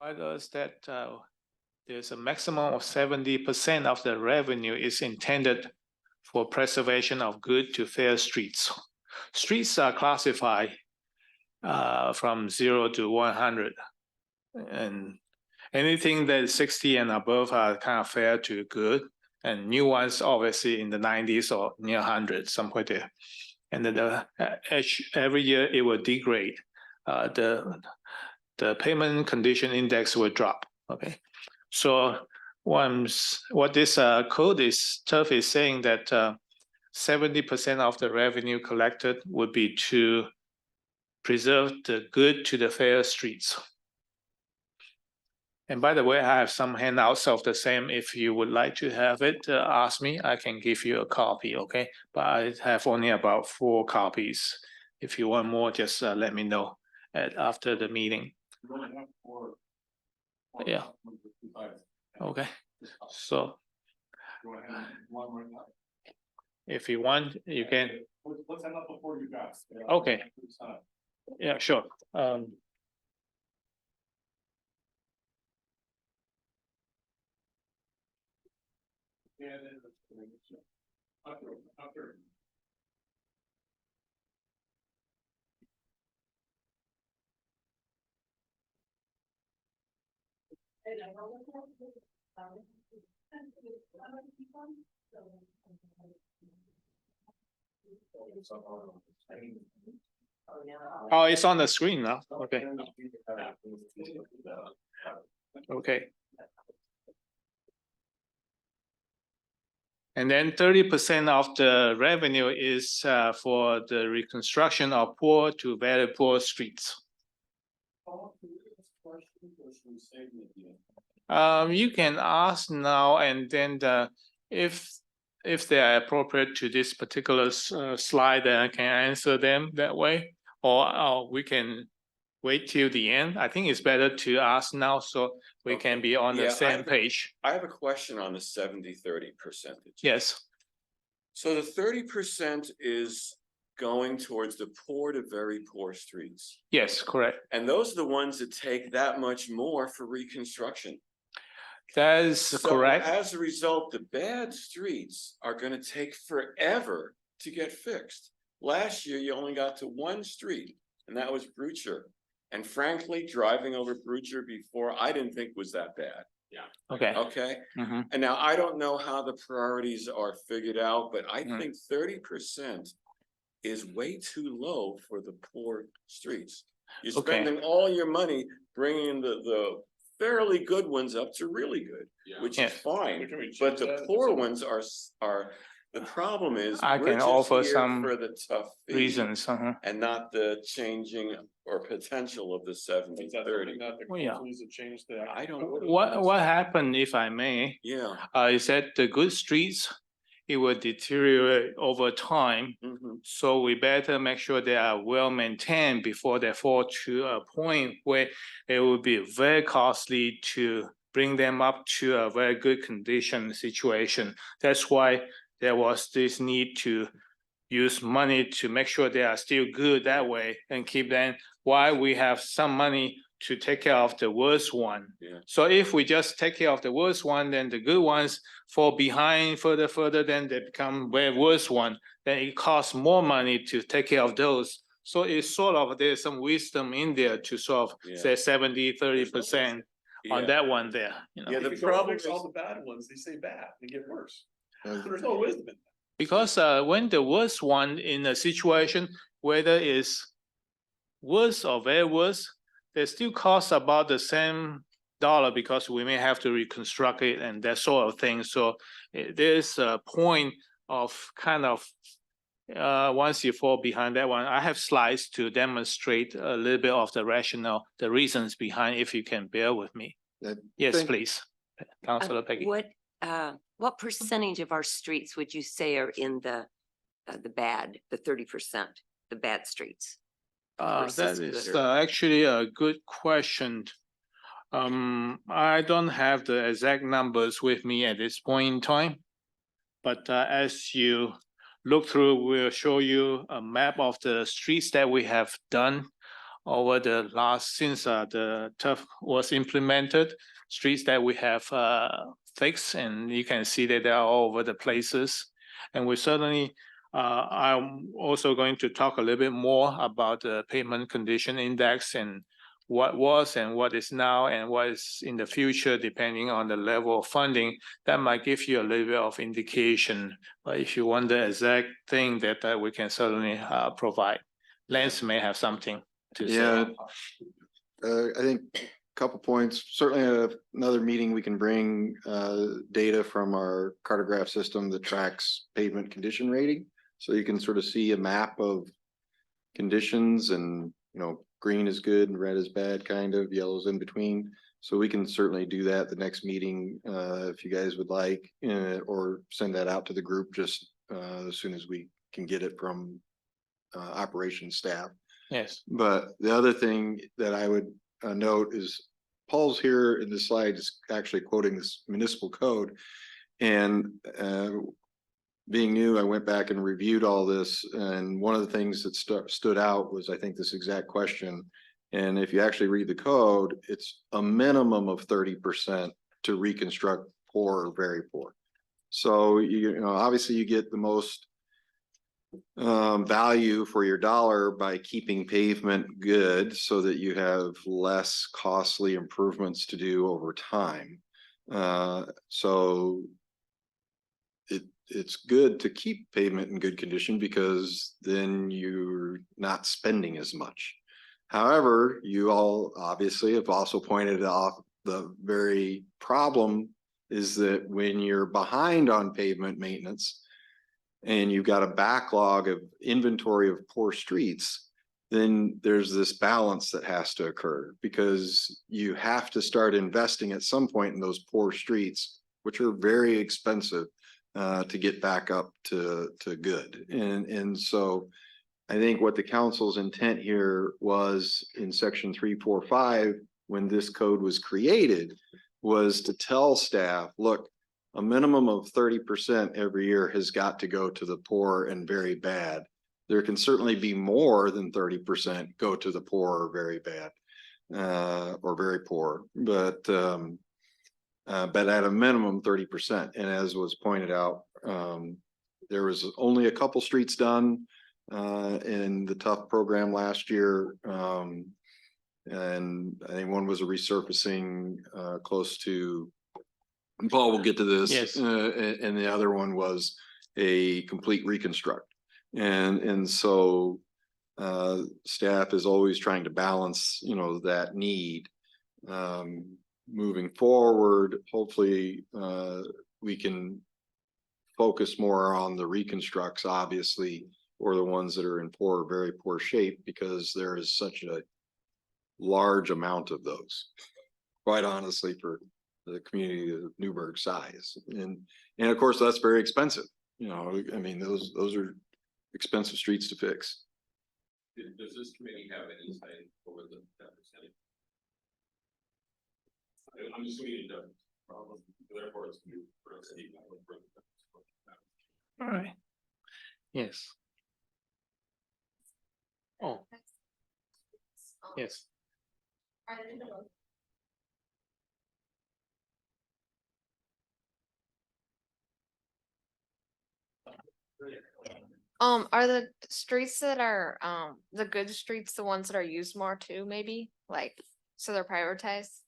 Us that there's a maximum of 70% of the revenue is intended for preservation of good to fair streets. Streets are classified from 0 to 100, and anything that is 60 and above are kind of fair to good, and new ones obviously in the 90s or near 100, somewhere there. And then every year it will degrade. The payment condition index will drop. Okay, so what this code is turf is saying that 70% of the revenue collected would be to preserve the good to the fair streets. And by the way, I have some handouts of the same. If you would like to have it, ask me. I can give you a copy, okay? But I have only about 4 copies. If you want more, just let me know after the meeting. Yeah. Okay. So if you want, you can. Let's end up before you guys. Okay. Yeah, sure. Oh, it's on the screen now. Okay. Okay. And then 30% of the revenue is for the reconstruction of poor to very poor streets. You can ask now, and then if they are appropriate to this particular slide, then I can answer them that way, or we can wait till the end. I think it's better to ask now so we can be on the same page. I have a question on the 70-30 percentage. Yes. So the 30% is going towards the poor to very poor streets. Yes, correct. And those are the ones that take that much more for reconstruction. That is correct. As a result, the bad streets are going to take forever to get fixed. Last year, you only got to 1 street, and that was Brucher. And frankly, driving over Brucher before, I didn't think was that bad. Yeah. Okay. Okay. And now I don't know how the priorities are figured out, but I think 30% is way too low for the poor streets. You're spending all your money bringing the fairly good ones up to really good, which is fine. But the poor ones are the problem is I can offer some for the tough reasons and not the changing or potential of the 70-30. Well, yeah. I don't. What happened, if I may? Yeah. Is that the good streets, it will deteriorate over time. So we better make sure they are well maintained before they fall to a point where it will be very costly to bring them up to a very good condition situation. That's why there was this need to use money to make sure they are still good that way and keep them while we have some money to take care of the worst one. So if we just take care of the worst one, then the good ones fall behind further, then they become very worse one. Then it costs more money to take care of those. So it's sort of, there's some wisdom in there to sort of say 70-30% on that one there. You know? Yeah, the problem is all the bad ones, they say bad, they get worse. There's no wisdom in that. Because when the worst one in a situation, whether it's worse or very worse, they still cost about the same dollar because we may have to reconstruct it and that sort of thing. So there's a point of kind of once you fall behind that one, I have slides to demonstrate a little bit of the rationale, the reasons behind, if you can bear with me. Yes, please, Councilor Peggy. What percentage of our streets would you say are in the bad, the 30%, the bad streets? That is actually a good question. I don't have the exact numbers with me at this point in time, but as you look through, we'll show you a map of the streets that we have done over the last, since the turf was implemented, streets that we have fixed, and you can see that they are all over the places. And we certainly, I'm also going to talk a little bit more about the pavement condition index and what was and what is now and what is in the future, depending on the level of funding. That might give you a little bit of indication. But if you want the exact thing, that we can certainly provide. Lance may have something to say. Yeah, I think a couple points. Certainly another meeting, we can bring data from our cartograph system that tracks pavement condition rating. So you can sort of see a map of conditions and, you know, green is good and red is bad, kind of, yellow's in between. So we can certainly do that the next meeting if you guys would like, or send that out to the group just as soon as we can get it from operations staff. Yes. But the other thing that I would note is Paul's here in the slide is actually quoting this municipal code. And being new, I went back and reviewed all this. And one of the things that stood out was, I think, this exact question. And if you actually read the code, it's a minimum of 30% to reconstruct poor or very poor. So, you know, obviously you get the most value for your dollar by keeping pavement good so that you have less costly improvements to do over time. So it's good to keep pavement in good condition because then you're not spending as much. However, you all obviously have also pointed out the very problem is that when you're behind on pavement maintenance, and you've got a backlog of inventory of poor streets, then there's this balance that has to occur because you have to start investing at some point in those poor streets, which are very expensive to get back up to good. And so I think what the council's intent here was in section 345, when this code was created, was to tell staff, look, a minimum of 30% every year has got to go to the poor and very bad. There can certainly be more than 30% go to the poor or very bad, or very poor, but at a minimum 30%. And as was pointed out, there was only a couple streets done in the TOUGH program last year. And I think one was a resurfacing close to, Paul will get to this. Yes. And the other one was a complete reconstruct. And so staff is always trying to balance, you know, that need. Moving forward, hopefully we can focus more on the reconstructs, obviously, or the ones that are in poor, very poor shape, because there is such a large amount of those, quite honestly, for the community of Newberg size. And of course, that's very expensive. You know, I mean, those are expensive streets to fix. Does this committee have any insight over that percentage? I'm assuming it doesn't. Therefore, it's new for us. All right. Yes. Oh. Yes. Are the streets that are, the good streets, the ones that are used more too, maybe, like, so they're prioritized?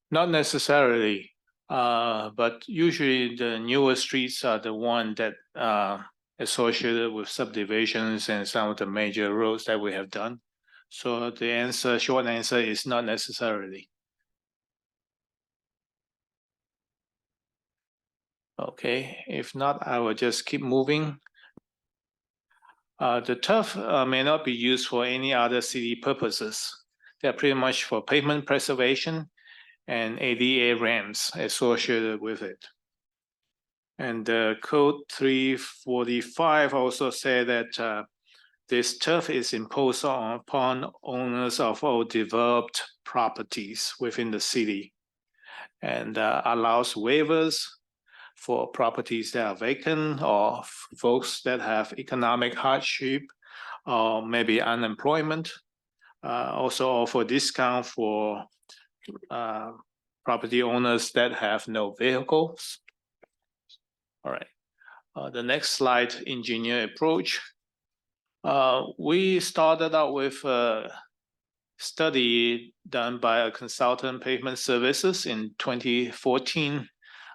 Not necessarily, but usually the newer streets are the one that associated with subdivisions and some of the major roads that we have done. So the answer, short answer, is not necessarily. Okay, if not, I will just keep moving. The turf may not be used for any other city purposes. They're pretty much for pavement preservation and ADA ramps associated with it. And code 345 also said that this turf is imposed upon owners of all developed properties within the city and allows waivers for properties that are vacant or folks that have economic hardship or maybe unemployment. Also offer discount for property owners that have no vehicles. All right, the next slide, engineer approach. We started out with a study done by a consultant pavement services in 2014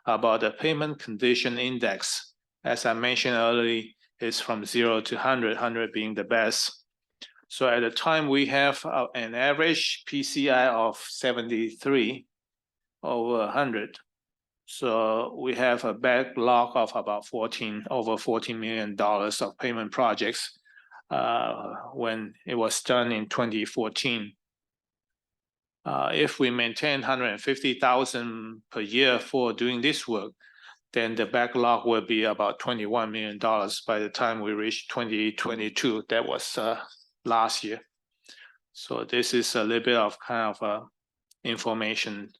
about the pavement condition index. As I mentioned earlier, it's from 0 to 100, 100 being the best. So at the time we have an average PCI of 73 over 100. So we have a backlog of about over $14 million of payment projects when it was done in 2014. If we maintain 150,000 per year for doing this work, then the backlog will be about $21 million by the time we reach 2022. That was last year. So this is a little bit of kind of information.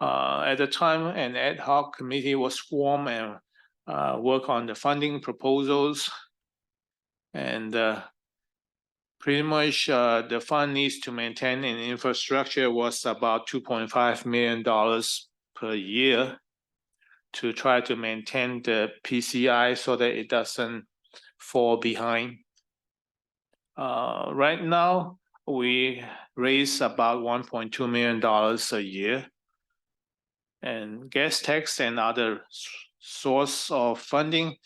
At the time, an ad hoc committee was formed and work on the funding proposals. And pretty much the fund needs to maintain an infrastructure was about $2.5 million per year to try to maintain the PCI so that it doesn't fall behind. Right now, we raise about $1.2 million a year. And gas tax and other source of funding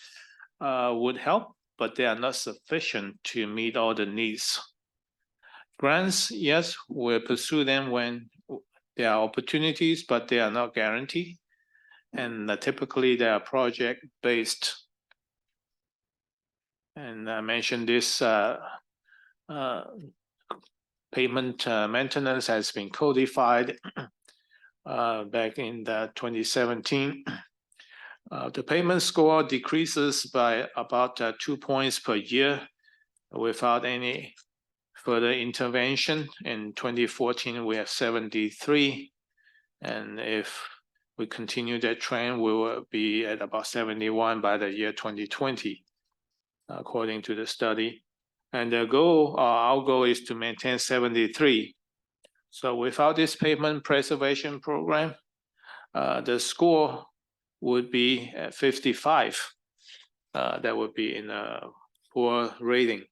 would help, but they are not sufficient to meet all the needs. Grants, yes, we'll pursue them when there are opportunities, but they are not guaranteed. And typically they are project-based. And I mentioned this pavement maintenance has been codified back in 2017. The payment score decreases by about 2 points per year without any further intervention. In 2014, we have 73. And if we continue that trend, we will be at about 71 by the year 2020, according to the study. And the goal, our goal is to maintain 73. So without this pavement preservation program, the score would be at 55. That would be in a poor rating.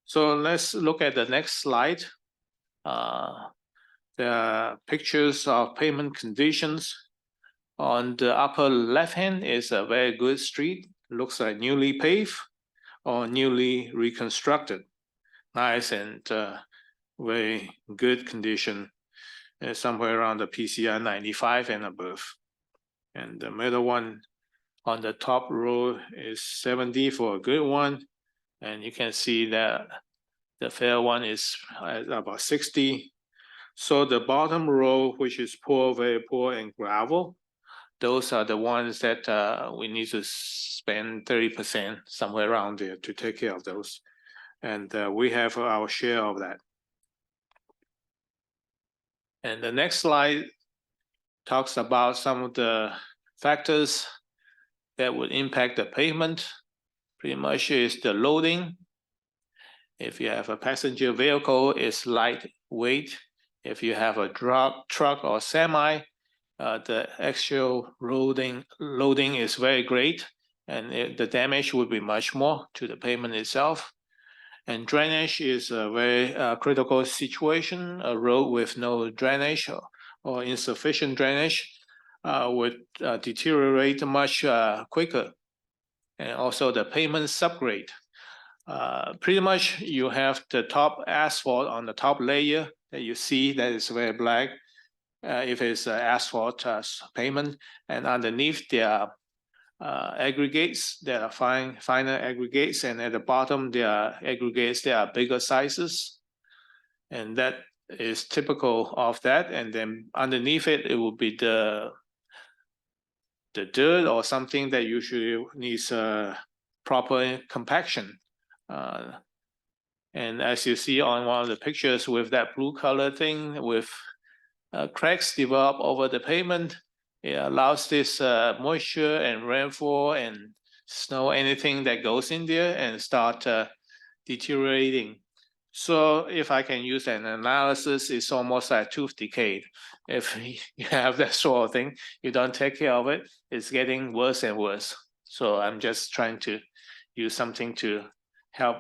So let's look at the next slide. There are pictures of pavement conditions. On the upper left hand is a very good street. Looks like newly paved or newly reconstructed. Nice and very good condition, somewhere around the PCI 95 and above. And the middle one on the top row is 70 for a good one. And you can see that the fair one is at about 60. So the bottom row, which is poor, very poor, and gravel, those are the ones that we need to spend 30%, somewhere around there, to take care of those. And we have our share of that. And the next slide talks about some of the factors that would impact the pavement. Pretty much is the loading. If you have a passenger vehicle, it's lightweight. If you have a truck or semi, the actual loading is very great, and the damage would be much more to the pavement itself. And drainage is a very critical situation. A road with no drainage or insufficient drainage would deteriorate much quicker. And also the pavement subgrade. Pretty much you have the top asphalt on the top layer that you see that is very black. If it's asphalt pavement, and underneath there are aggregates that are finer aggregates, and at the bottom there are aggregates that are bigger sizes, and that is typical of that. And then underneath it, it will be the dirt or something that usually needs proper compaction. And as you see on one of the pictures with that blue color thing with cracks develop over the pavement, it allows this moisture and rainfall and snow, anything that goes in there and start deteriorating. So if I can use an analysis, it's almost like tooth decay. If you have that sort of thing, you don't take care of it, it's getting worse and worse. So I'm just trying to use something to help.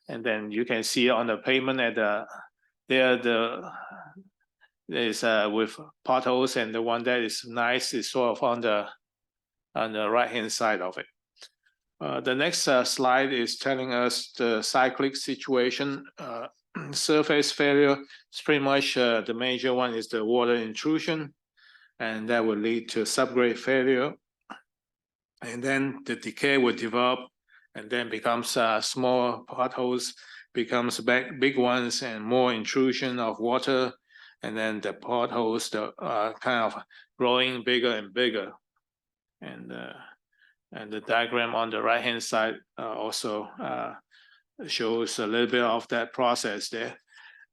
And then you can see on the pavement at there's with potholes, and the one that is nice is sort of on the right hand side of it. The next slide is telling us the cyclic situation. Surface failure is pretty much the major one is the water intrusion, and that will lead to subgrade failure. And then the decay will develop and then becomes small potholes, becomes big ones and more intrusion of water. And then the potholes kind of growing bigger and bigger. And the diagram on the right-hand side also shows a little bit of that process there.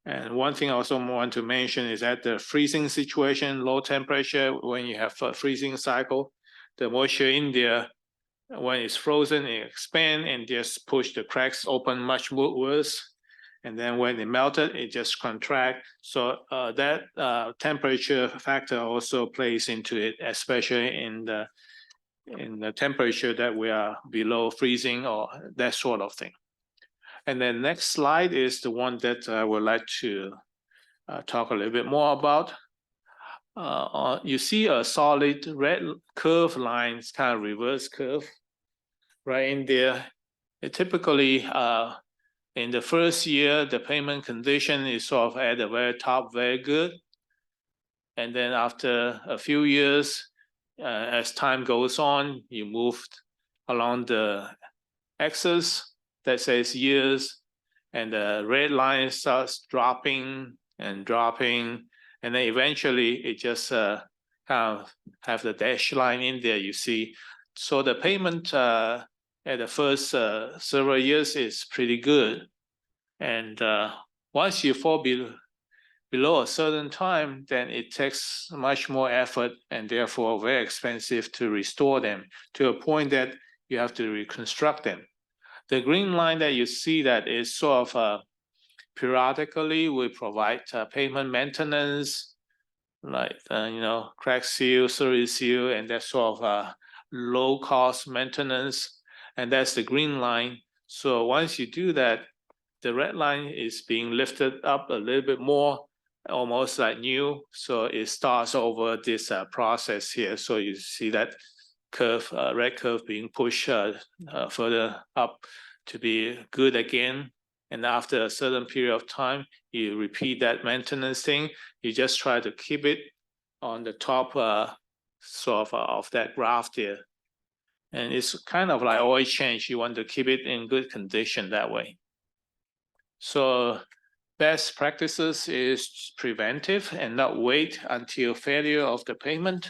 And one thing I also want to mention is that the freezing situation, low temperature, when you have a freezing cycle, the moisture in there, when it's frozen, it expands and just push the cracks open much worse. And then when it melted, it just contract. So that temperature factor also plays into it, especially in the temperature that we are below freezing or that sort of thing. And then next slide is the one that I would like to talk a little bit more about. You see a solid red curve line, it's kind of reverse curve right in there. It typically, in the first year, the payment condition is sort of at the very top, very good. And then after a few years, as time goes on, you move along the axis that says years, and the red line starts dropping and dropping, and then eventually it just kind of have the dashed line in there, you see. So the payment at the first several years is pretty good. And once you fall below a certain time, then it takes much more effort and therefore very expensive to restore them to a point that you have to reconstruct them. The green line that you see that is sort of periodically we provide pavement maintenance, like crack seal, surface seal, and that sort of low cost maintenance, and that's the green line. So once you do that, the red line is being lifted up a little bit more, almost like new. So it starts over this process here. So you see that curve, red curve being pushed further up to be good again. And after a certain period of time, you repeat that maintenance thing. You just try to keep it on the top sort of that graph there. And it's kind of like oil change. You want to keep it in good condition that way. So best practices is preventive and not wait until failure of the payment.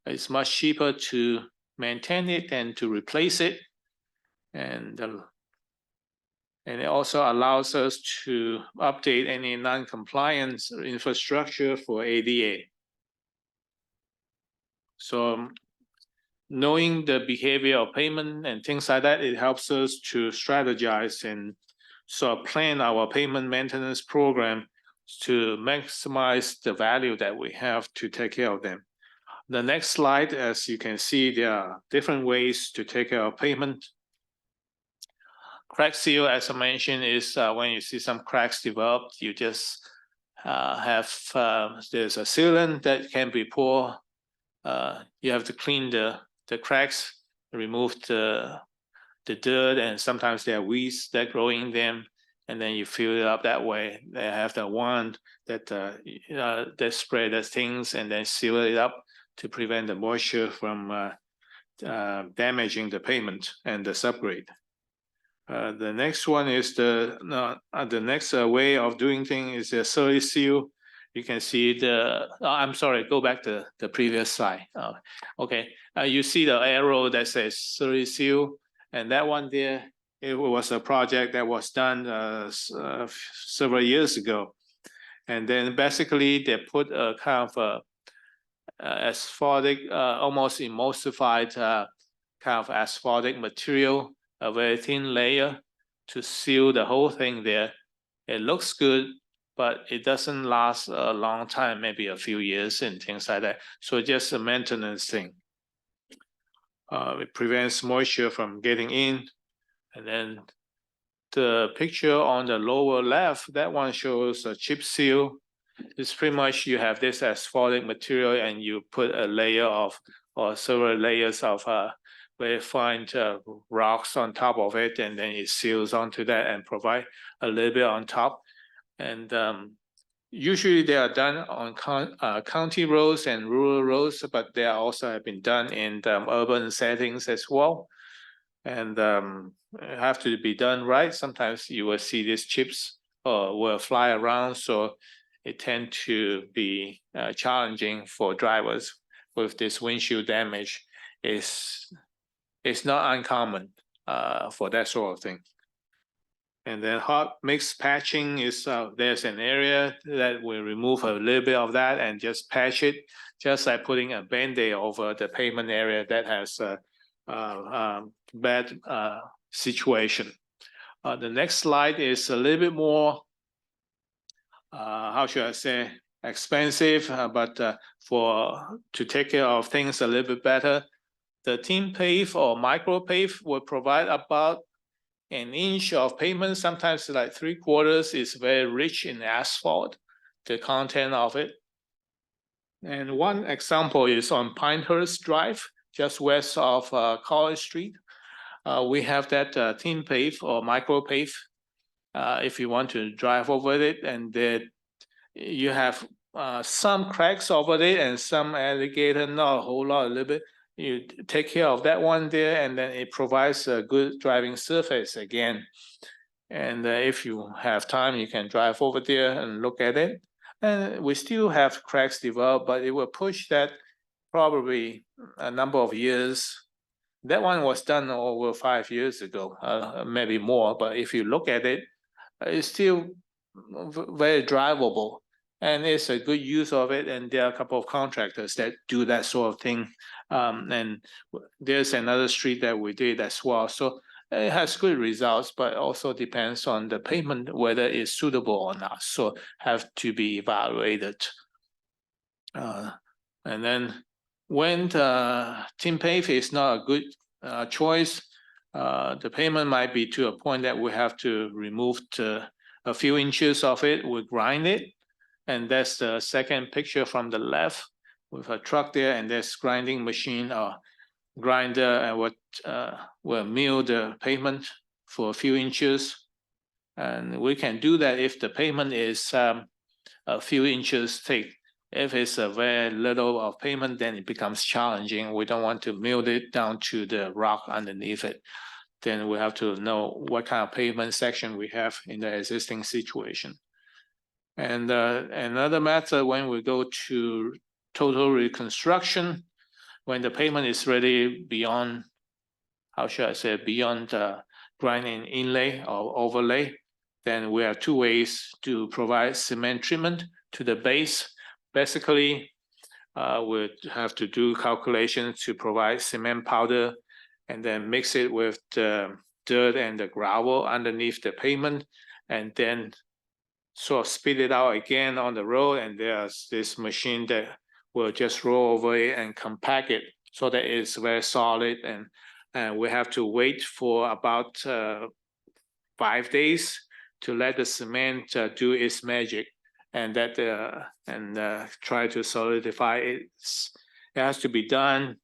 It's much cheaper to maintain it than to replace it. And it also allows us to update any non-compliance infrastructure for ADA. So knowing the behavior of payment and things like that, it helps us to strategize and sort of plan our payment maintenance program to maximize the value that we have to take care of them. The next slide, as you can see, there are different ways to take care of payment. Crack seal, as I mentioned, is when you see some cracks developed, you just there's a sealant that can be poured. You have to clean the cracks, remove the dirt, and sometimes there are weeds that grow in them, and then you fill it up that way. They have the wand that spray the things and then seal it up to prevent the moisture from damaging the pavement and the subgrade. The next one is the next way of doing things is the surface seal. You can see I'm sorry, go back to the previous slide. Okay, you see the arrow that says surface seal, and that one there, it was a project that was done several years ago. And then basically they put a kind of asphaltic, almost emulsified kind of asphaltic material, a very thin layer to seal the whole thing there. It looks good, but it doesn't last a long time, maybe a few years and things like that. So just a maintenance thing. It prevents moisture from getting in. And then the picture on the lower left, that one shows a chip seal. It's pretty much you have this asphaltic material and you put a layer of, or several layers of very fine rocks on top of it, and then it seals onto that and provide a little bit on top. And usually they are done on county roads and rural roads, but they are also have been done in urban settings as well. And have to be done right. Sometimes you will see these chips will fly around, so it tend to be challenging for drivers with this windshield damage. It's not uncommon for that sort of thing. And then hot mix patching is there's an area that we remove a little bit of that and just patch it, just like putting a Band-Aid over the pavement area that has a bad situation. The next slide is a little bit more, how should I say, expensive, but to take care of things a little bit better, the thin pave or micro pave will provide about an inch of pavement, sometimes like 3/4 is very rich in asphalt, the content of it. And one example is on Pinehurst Drive, just west of College Street. We have that thin pave or micro pave. If you want to drive over it, and then you have some cracks over it and some alligator, not a whole lot, a little bit. You take care of that one there, and then it provides a good driving surface again. And if you have time, you can drive over there and look at it. And we still have cracks developed, but it will push that probably a number of years. That one was done over 5 years ago, maybe more. But if you look at it, it's still very drivable. And it's a good use of it, and there are a couple of contractors that do that sort of thing. And there's another street that we did as well. So it has good results, but also depends on the pavement, whether it's suitable or not. So have to be evaluated. And then when the thin pave is not a good choice, the pavement might be to a point that we have to remove a few inches of it, we grind it. And that's the second picture from the left with a truck there, and there's grinding machine or grinder, and what will mill the pavement for a few inches. And we can do that if the pavement is a few inches thick. If it's a very little of pavement, then it becomes challenging. We don't want to mill it down to the rock underneath it. Then we have to know what kind of pavement section we have in the existing situation. And another method, when we go to total reconstruction, when the pavement is ready beyond, how should I say, beyond grinding inlay or overlay, then we have two ways to provide cement treatment to the base. Basically, we have to do calculations to provide cement powder and then mix it with the dirt and the gravel underneath the pavement, and then sort of spit it out again on the road. And there's this machine that will just roll over it and compact it so that it's very solid. And we have to wait for about 5 days to let the cement do its magic, and that try to solidify it. It has to be done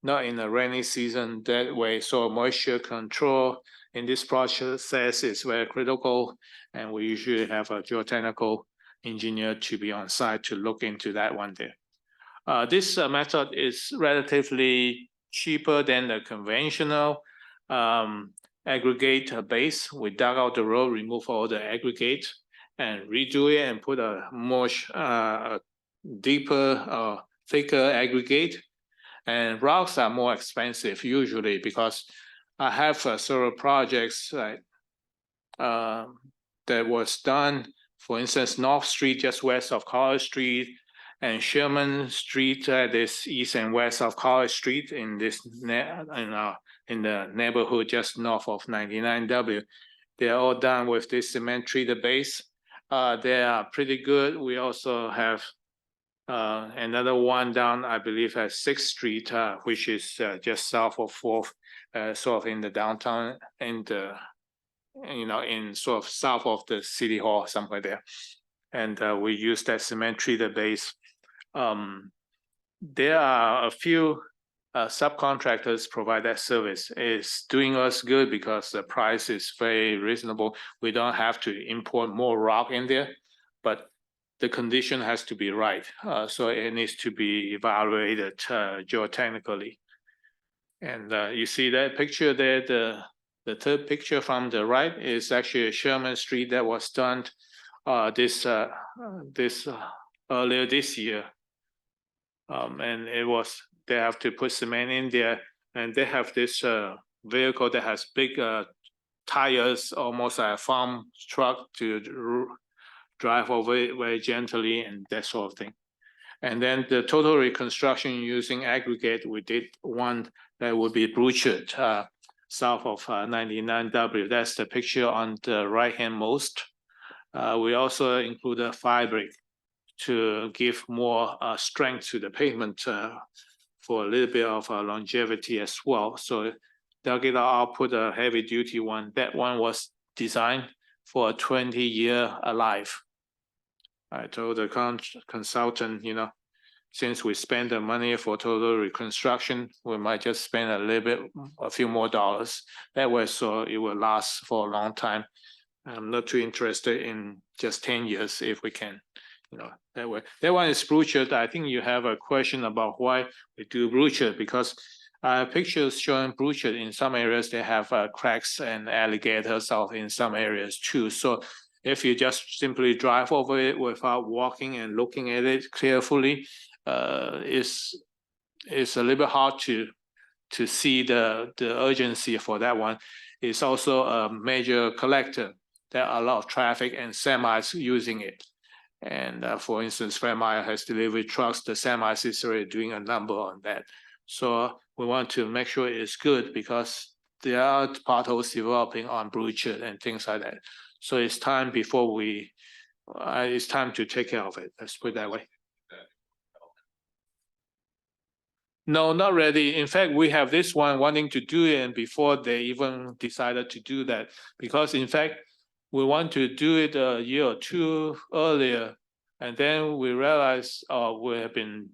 not in a rainy season that way. So moisture control in this process is very critical, and we usually have a geotechnical engineer to be on site to look into that one there. This method is relatively cheaper than the conventional aggregate base. We dug out the road, remove all the aggregate, and redo it and put a more deeper, thicker aggregate. And rocks are more expensive usually, because I have several projects that was done. For instance, North Street, just west of College Street, And Sherman Street, this east and west of College Street in this in the neighborhood just north of 99W. They're all done with this cement treated base. They are pretty good. We also have another one down, I believe, at 6th Street, which is just south of 4th, sort of in the downtown and in sort of south of the city hall, somewhere there. And we use that cement treated base. There are a few subcontractors provide that service. It's doing us good because the price is very reasonable. We don't have to import more rock in there, but the condition has to be right. So it needs to be evaluated geotechnically. And you see that picture there, the third picture from the right is actually Sherman Street that was done earlier this year. And they have to put cement in there, and they have this vehicle that has big tires, almost like a farm truck, to drive over it very gently and that sort of thing. And then the total reconstruction using aggregate, we did one that would be butchered south of 99W. That's the picture on the right-hand most. We also included fabric to give more strength to the pavement for a little bit of longevity as well. So they'll get our output, a heavy duty one. That one was designed for a 20-year life. I told the consultant, since we spend the money for total reconstruction, we might just spend a few more dollars. That way, so it will last for a long time. I'm not too interested in just 10 years if we can, that way. That one is butchered. I think you have a question about why we do butchered, because pictures showing butchered in some areas, they have cracks and alligators out in some areas too. So if you just simply drive over it without walking and looking at it carefully, it's a little bit hard to see the urgency for that one. It's also a major collector. There are a lot of traffic and semis using it. And for instance, Fairmile has delivery trucks. The semis is already doing a number on that. So we want to make sure it's good because there are potholes developing on butchered and things like that. So it's time before it's time to take care of it. Let's put it that way. No, not ready. In fact, we have this one wanting to do it, and before they even decided to do that, because in fact, we want to do it a year or two earlier, and then we realize, we have been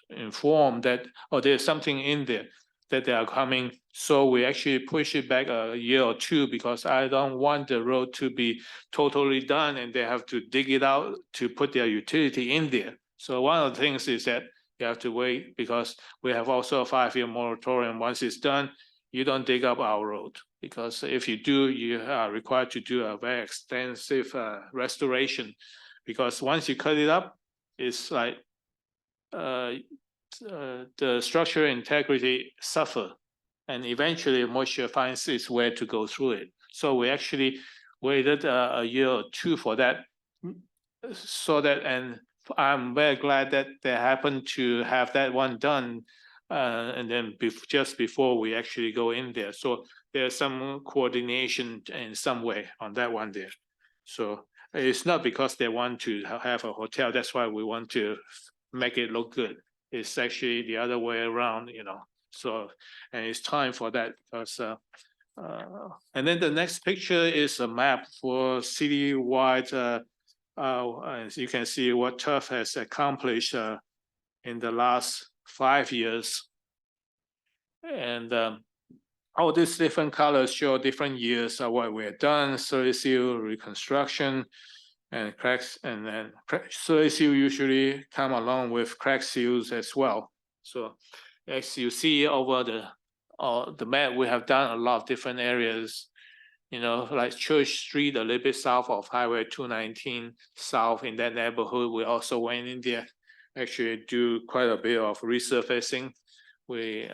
informed that, there's something in there that they are coming. So we actually push it back a year or two because I don't want the road to be totally done and they have to dig it out to put their utility in there. So one of the things is that you have to wait because we have also a 5-year moratorium. Once it's done, you don't dig up our road, because if you do, you are required to do a very extensive restoration, because once you cut it up, it's like the structural integrity suffer, and eventually moisture finds its way to go through it. So we actually waited a year or two for that, so that, and I'm very glad that they happened to have that one done. And then just before we actually go in there. So there's some coordination in some way on that one there. So it's not because they want to have a hotel. That's why we want to make it look good. It's actually the other way around, So, and it's time for that because, and then the next picture is a map for citywide. As you can see what Turf has accomplished in the last 5 years. And all these different colors show different years of what we have done. Soil seal reconstruction and cracks, and then soil seal usually come along with crack seals as well. So as you see over the map, we have done a lot of different areas, like Church Street, a little bit south of Highway 219 south in that neighborhood. We also went in there, actually do quite a bit of resurfacing. We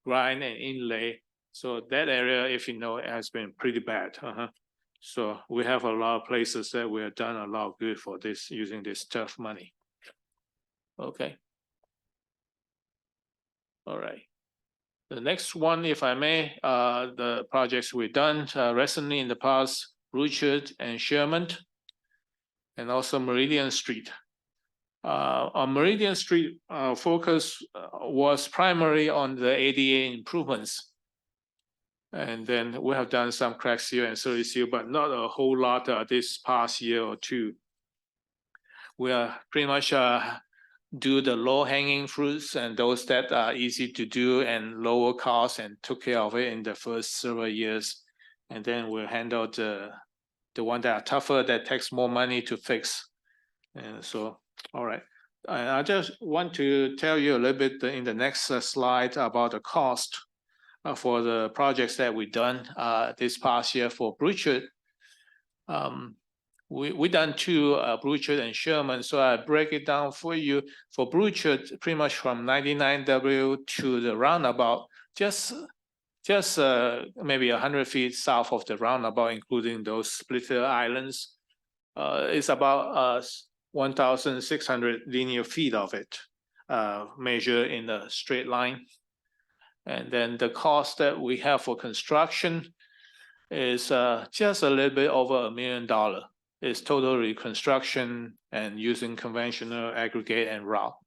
grind and inlay. So that area, if you know, it has been pretty bad. So we have a lot of places that we have done a lot of good for this using this tough money. Okay. All right. The next one, if I may, the projects we've done recently in the past, Bruchard and Sherman, and also Meridian Street. On Meridian Street, focus was primarily on the ADA improvements. And then we have done some crack seal and surface seal, but not a whole lot this past year or two. We are pretty much do the low hanging fruits and those that are easy to do and lower cost, and took care of it in the first several years. And then we'll handle the one that are tougher, that takes more money to fix. And so, all right. I just want to tell you a little bit in the next slide about the cost for the projects that we've done this past year for Bruchard. We done two Bruchard and Sherman, so I break it down for you. For Bruchard, pretty much from 99W to the roundabout, just maybe 100 feet south of the roundabout, including those splitter islands, it's about 1,600 linear feet of it, measured in a straight line. And then the cost that we have for construction is just a little bit over $1 million. It's total reconstruction and using conventional aggregate and rock.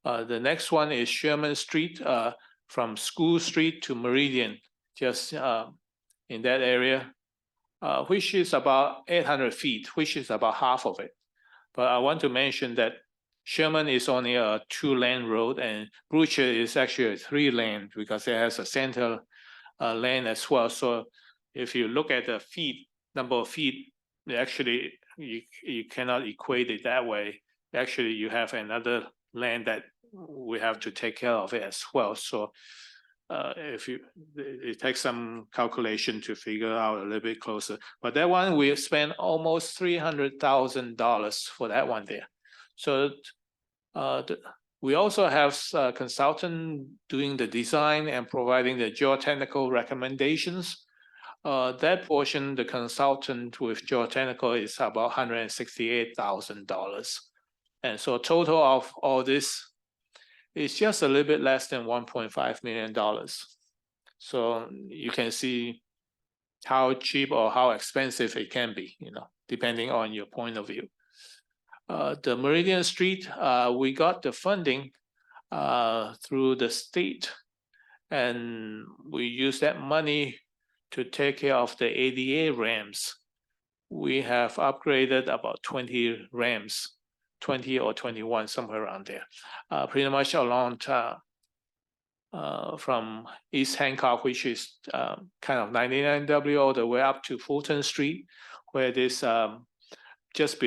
The next one is Sherman Street, from School Street to Meridian, just in that area, which is about 800 feet, which is about half of it. But I want to mention that Sherman is only a 2-lane road, and Bruchard is actually a 3-lane because it has a center lane as well. So if you look at the feet, number of feet, actually you cannot equate it that way. Actually, you have another lane that we have to take care of it as well. So it takes some calculation to figure out a little bit closer. But that one, we spent almost $300,000 for that one there. So we also have a consultant doing the design and providing the geotechnical recommendations. That portion, the consultant with geotechnical is about $168,000. And so total of all this is just a little bit less than $1.5 million. So you can see how cheap or how expensive it can be, depending on your point of view. The Meridian Street, we got the funding through the state, and we use that money to take care of the ADA ramps. We have upgraded about 20 ramps, 20 or 21, somewhere around there, pretty much along from East Hancock, which is kind of 99W, all the way up to Fulton Street, where this just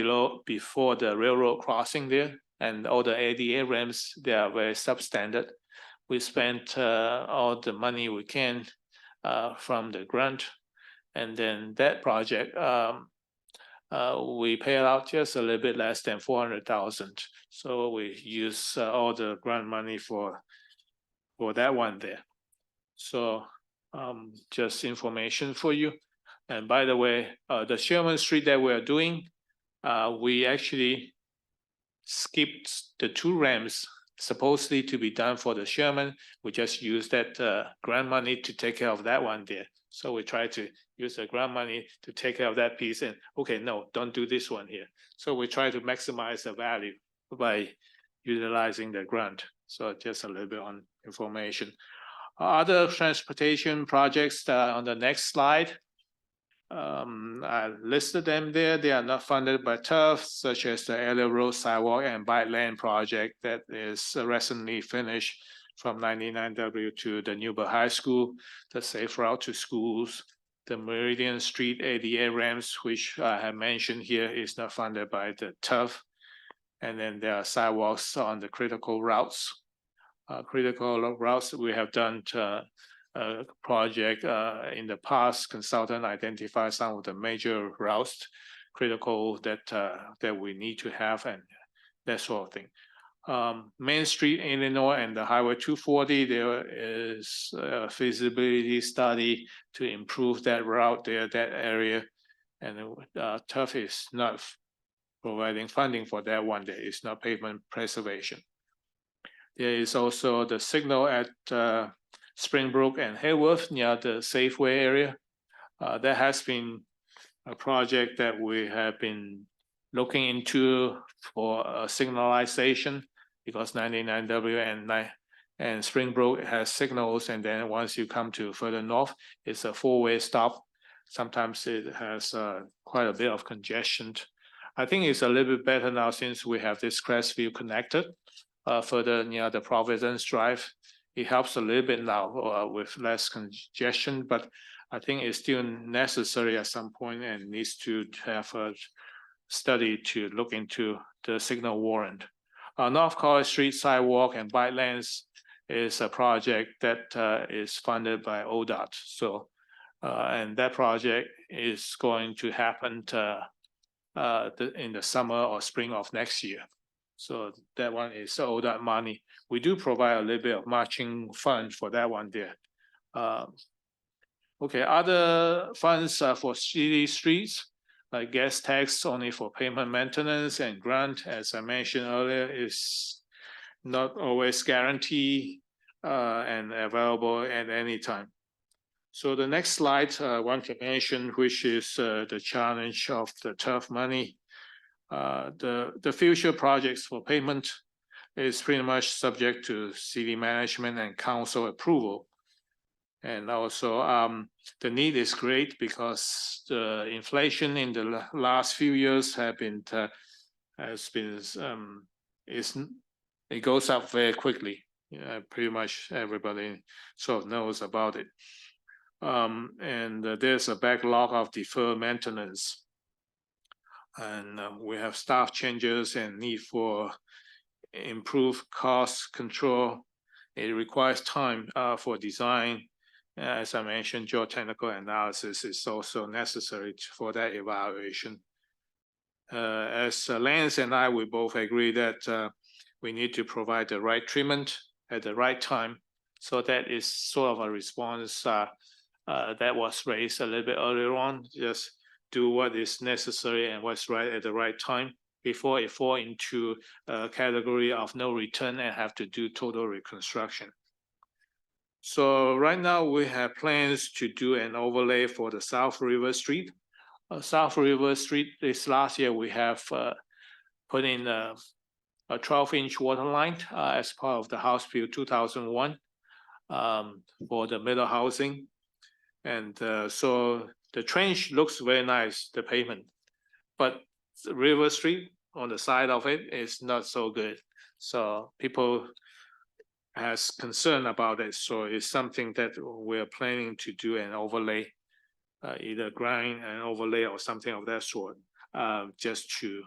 before the railroad crossing there, and all the ADA ramps, they are very substandard. We spent all the money we can from the grant, and then that project we paid out just a little bit less than $400,000. So we use all the grant money for that one there. So just information for you. And by the way, the Sherman Street that we're doing, we actually skipped the 2 ramps supposedly to be done for the Sherman. We just use that grant money to take care of that one there. So we try to use the grant money to take care of that piece, and okay, no, don't do this one here. So we try to maximize the value by utilizing the grant. So just a little bit on information. Other transportation projects on the next slide. I listed them there. They are not funded by TUF, such as the Elliott Road Sidewalk and Bike Lane project that is recently finished from 99W to the Newberg High School, the Safe Route to Schools, the Meridian Street ADA ramps, which I have mentioned here, is not funded by the TUF. And then there are sidewalks on the critical routes. Critical routes, we have done a project in the past. Consultant identified some of the major routes, critical that we need to have, and that sort of thing. Main Street, Illinois, and the Highway 240, there is a feasibility study to improve that route there, that area. And TUF is not providing funding for that one. There is not pavement preservation. There is also the signal at Springbrook and Hayworth near the Safeway area. There has been a project that we have been looking into for signalization, because 99W and Springbrook has signals, and then once you come to further north, it's a four-way stop. Sometimes it has quite a bit of congestion. I think it's a little bit better now since we have this Crestview connected further near the Providence Drive. It helps a little bit now with less congestion, but I think it's still necessary at some point and needs to have a study to look into the signal warrant. North College Street sidewalk and bike lanes is a project that is funded by ODOT. So, and that project is going to happen in the summer or spring of next year. So that one is ODOT money. We do provide a little bit of matching fund for that one there. Okay, other funds for city streets, like gas tax only for pavement maintenance, and grant, as I mentioned earlier, is not always guaranteed and available at any time. So the next slide I want to mention, which is the challenge of the TURF money. The future projects for payment is pretty much subject to city management and council approval. And also the need is great because the inflation in the last few years it goes up very quickly. Pretty much everybody sort of knows about it. And there's a backlog of deferred maintenance. And we have staff changes and need for improved cost control. It requires time for design. As I mentioned, geotechnical analysis is also necessary for that evaluation. As Lance and I, we both agree that we need to provide the right treatment at the right time. So that is sort of a response that was raised a little bit earlier on. Just do what is necessary and what's right at the right time before it fall into a category of no return and have to do total reconstruction. So right now we have plans to do an overlay for the South River Street. South River Street, this last year we have put in a 12-inch water line as part of the House Bill 2001 for the middle housing. And so the trench looks very nice, the pavement, but the River Street on the side of it is not so good. So people has concern about it. So it's something that we're planning to do an overlay, either grind and overlay or something of that sort, just to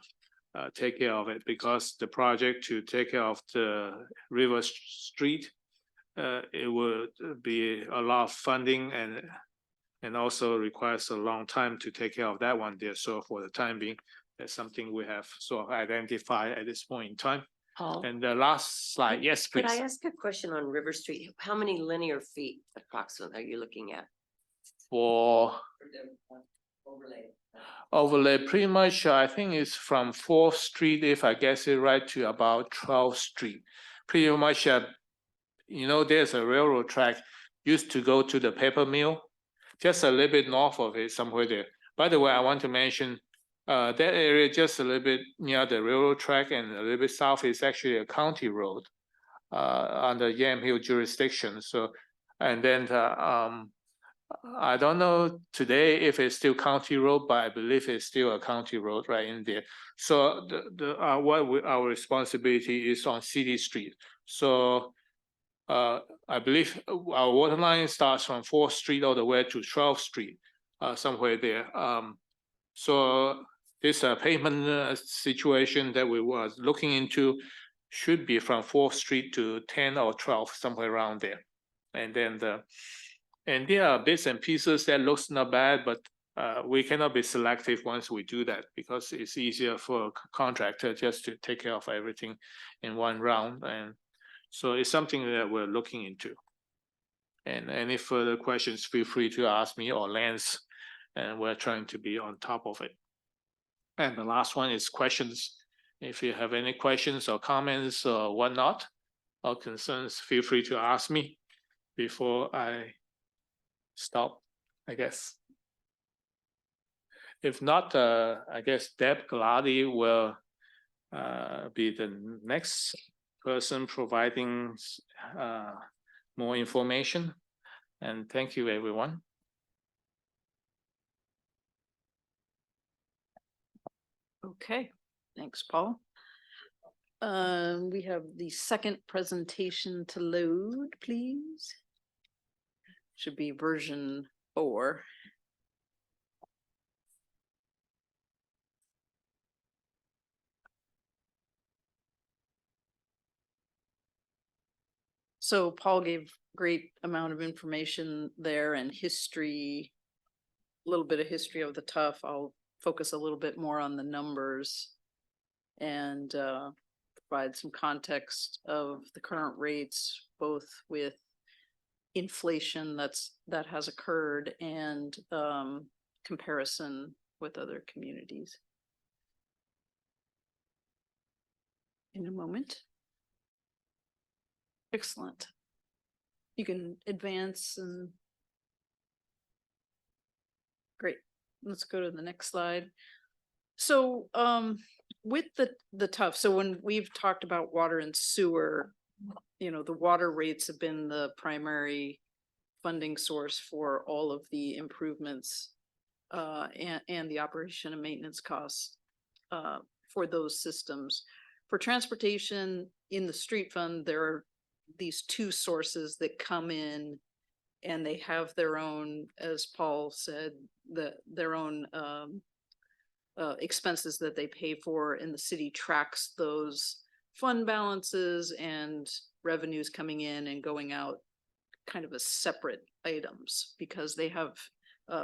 take care of it, because the project to take care of the River Street, it would be a lot of funding and also requires a long time to take care of that one there. So for the time being, that's something we have sort of identified at this point in time. Paul, And the last slide, yes, please. could I ask a question on River Street? How many linear feet approximately are you looking at? For overlay, pretty much, I think it's from 4th Street, if I guess it right, to about 12th Street. Pretty much, you know, there's a railroad track used to go to the paper mill, just a little bit north of it, somewhere there. By the way, I want to mention that area just a little bit near the railroad track and a little bit south is actually a county road under Yamhill jurisdiction. So, and then I don't know today if it's still county road, but I believe it's still a county road right in there. So our responsibility is on City Street. So I believe our water line starts from 4th Street all the way to 12th Street, somewhere there. So this pavement situation that we was looking into should be from 4th Street to 10 or 12, somewhere around there. And then and there are bits and pieces that looks not bad, but we cannot be selective once we do that, because it's easier for a contractor just to take care of everything in one round. And so it's something that we're looking into. And any further questions, feel free to ask me or Lance, and we're trying to be on top of it. And the last one is questions. If you have any questions or comments or whatnot, or concerns, feel free to ask me before I stop, I guess. If not, I guess Deb Glady will be the next person providing more information. And thank you, everyone. Okay, thanks, Paul. We have the second presentation to load, please. Should be version 4. So Paul gave great amount of information there and history, a little bit of history of the TUF. I'll focus a little bit more on the numbers and provide some context of the current rates, both with inflation that has occurred and comparison with other communities. In a moment. Excellent. You can advance and great. Let's go to the next slide. So with the TUF, so when we've talked about water and sewer, you know, the water rates have been the primary funding source for all of the improvements and the operation and maintenance costs for those systems. For transportation in the street fund, there are these two sources that come in and they have their own, as Paul said, their own expenses that they pay for, and the city tracks those fund balances and revenues coming in and going out kind of as separate items because they have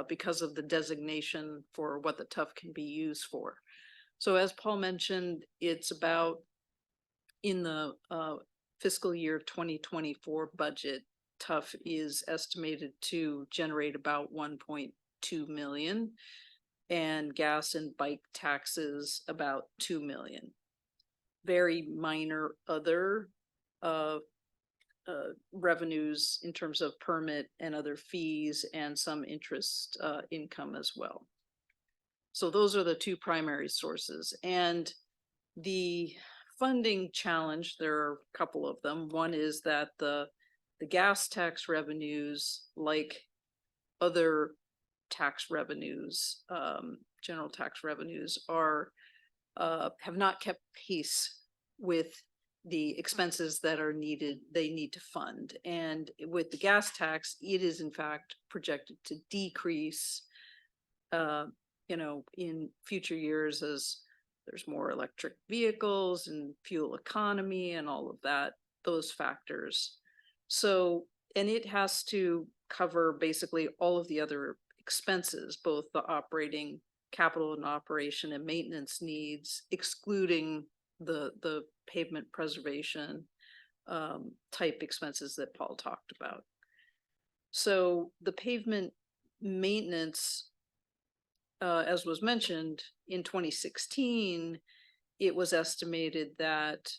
because of the designation for what the TUF can be used for. So as Paul mentioned, it's about in the fiscal year 2024 budget, TUF is estimated to generate about 1.2 million and gas and bike taxes about 2 million. Very minor other revenues in terms of permit and other fees and some interest income as well. So those are the two primary sources. And the funding challenge, there are a couple of them. One is that the gas tax revenues, like other tax revenues, general tax revenues, are have not kept pace with the expenses that are needed, they need to fund. And with the gas tax, it is in fact projected to decrease, you know, in future years as there's more electric vehicles and fuel economy and all of that, those factors. So, and it has to cover basically all of the other expenses, both the operating capital and operation and maintenance needs, excluding the pavement preservation type expenses that Paul talked about. So the pavement maintenance, as was mentioned, in 2016, it was estimated that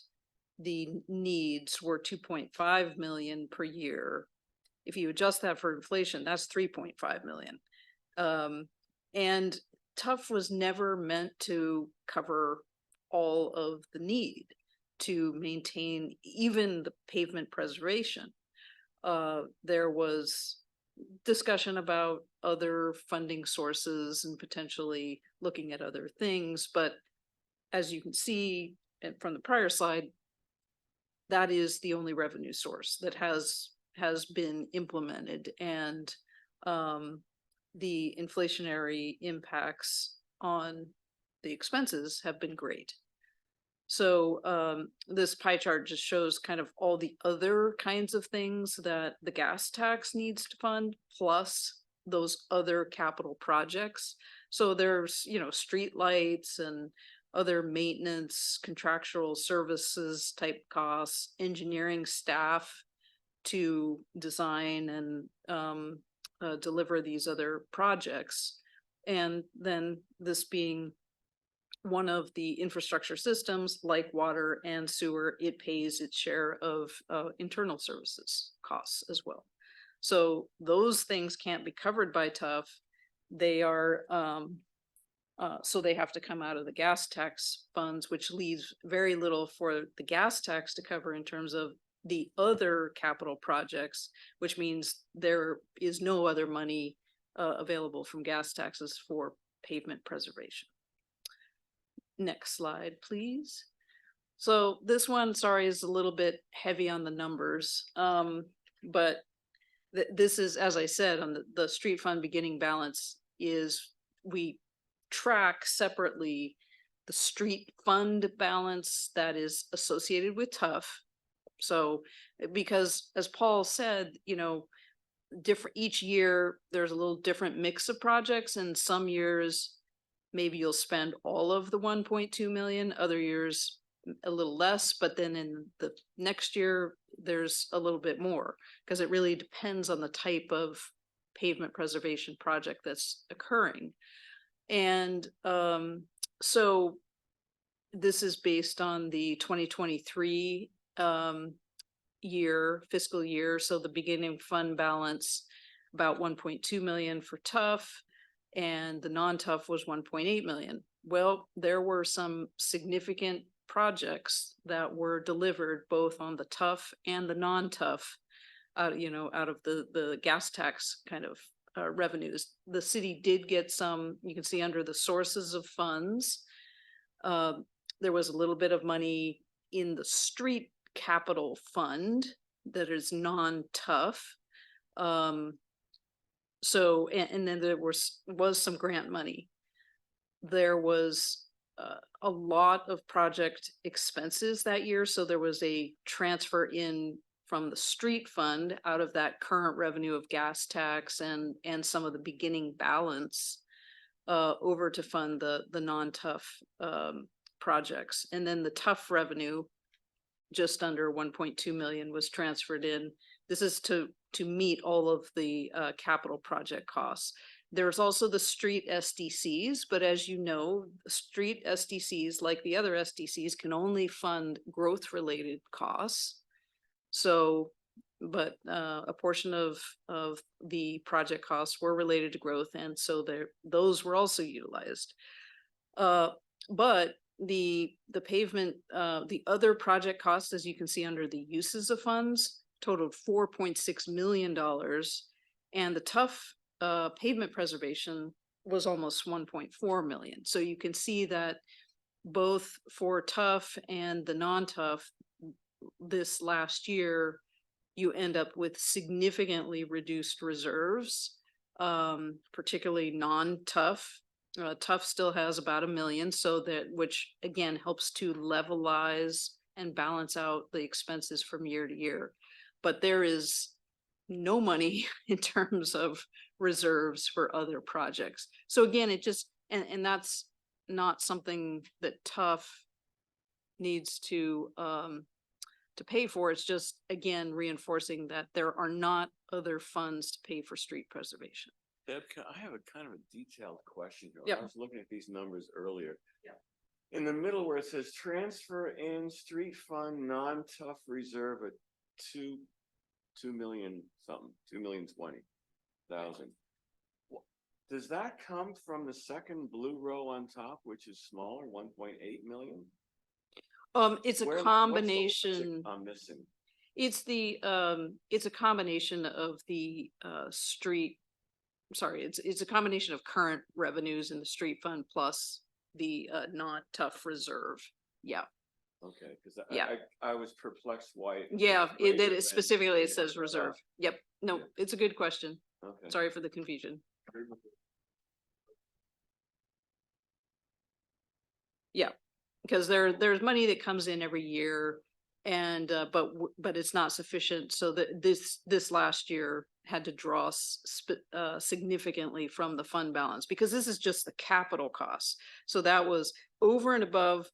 the needs were 2.5 million per year. If you adjust that for inflation, that's 3.5 million. And TUF was never meant to cover all of the need to maintain even the pavement preservation. There was discussion about other funding sources and potentially looking at other things, but as you can see from the prior slide, that is the only revenue source that has been implemented, and the inflationary impacts on the expenses have been great. So this pie chart just shows kind of all the other kinds of things that the gas tax needs to fund, plus those other capital projects. So there's, you know, street lights and other maintenance, contractual services type costs, engineering staff to design and deliver these other projects. And then this being one of the infrastructure systems like water and sewer, it pays its share of internal services costs as well. So those things can't be covered by TUF. They are, so they have to come out of the gas tax funds, which leaves very little for the gas tax to cover in terms of the other capital projects, which means there is no other money available from gas taxes for pavement preservation. Next slide, please. So this one, sorry, is a little bit heavy on the numbers, but this is, as I said, on the street fund beginning balance is we track separately the street fund balance that is associated with TUF. So because as Paul said, you know, each year there's a little different mix of projects, and some years maybe you'll spend all of the 1.2 million, other years a little less, but then in the next year there's a little bit more, because it really depends on the type of pavement preservation project that's occurring. And so this is based on the 2023 fiscal year. So the beginning fund balance about 1.2 million for TUF, and the non-TUF was 1.8 million. Well, there were some significant projects that were delivered both on the TUF and the non-TUF, you know, out of the gas tax kind of revenues. The city did get some, you can see under the sources of funds, there was a little bit of money in the street capital fund that is non-TUF. So, and then there was some grant money. There was a lot of project expenses that year. So there was a transfer in from the street fund out of that current revenue of gas tax and some of the beginning balance over to fund the non-TUF projects. And then the TUF revenue, just under 1.2 million, was transferred in. This is to meet all of the capital project costs. There's also the street SDCs, but as you know, street SDCs, like the other SDCs, can only fund growth-related costs. So, but a portion of the project costs were related to growth, and so those were also utilized. But the pavement, the other project costs, as you can see under the uses of funds, totaled $4.6 million, and the TUF pavement preservation was almost 1.4 million. So you can see that both for TUF and the non-TUF, this last year, you end up with significantly reduced reserves, particularly non-TUF. TUF still has about 1 million, so that, which again helps to levelize and balance out the expenses from year to year. But there is no money in terms of reserves for other projects. So again, it just, and that's not something that TUF needs to pay for. It's just, again, reinforcing that there are not other funds to pay for street preservation. Deb, I have a kind of a detailed question here. Yep. I was looking at these numbers earlier. Yeah. In the middle where it says transfer in street fund non-TUF reserve at 2 million something, 2,020,000. Does that come from the second blue row on top, which is smaller, 1.8 million? It's a What's the combination. I'm missing. It's a combination of the it's a combination of current revenues in the street fund plus the non-TUF reserve. Yeah. Okay, because Yeah. I was perplexed why. Yeah, greater it than specifically it the says other reserve. stuff. Yep. No, Yeah. it's a good question. Okay. Sorry for the confusion. Yeah, because there's money that comes in every year, and but it's not sufficient. So that this last year had to draw significantly from the fund balance, because this is just the capital costs. So that was over and above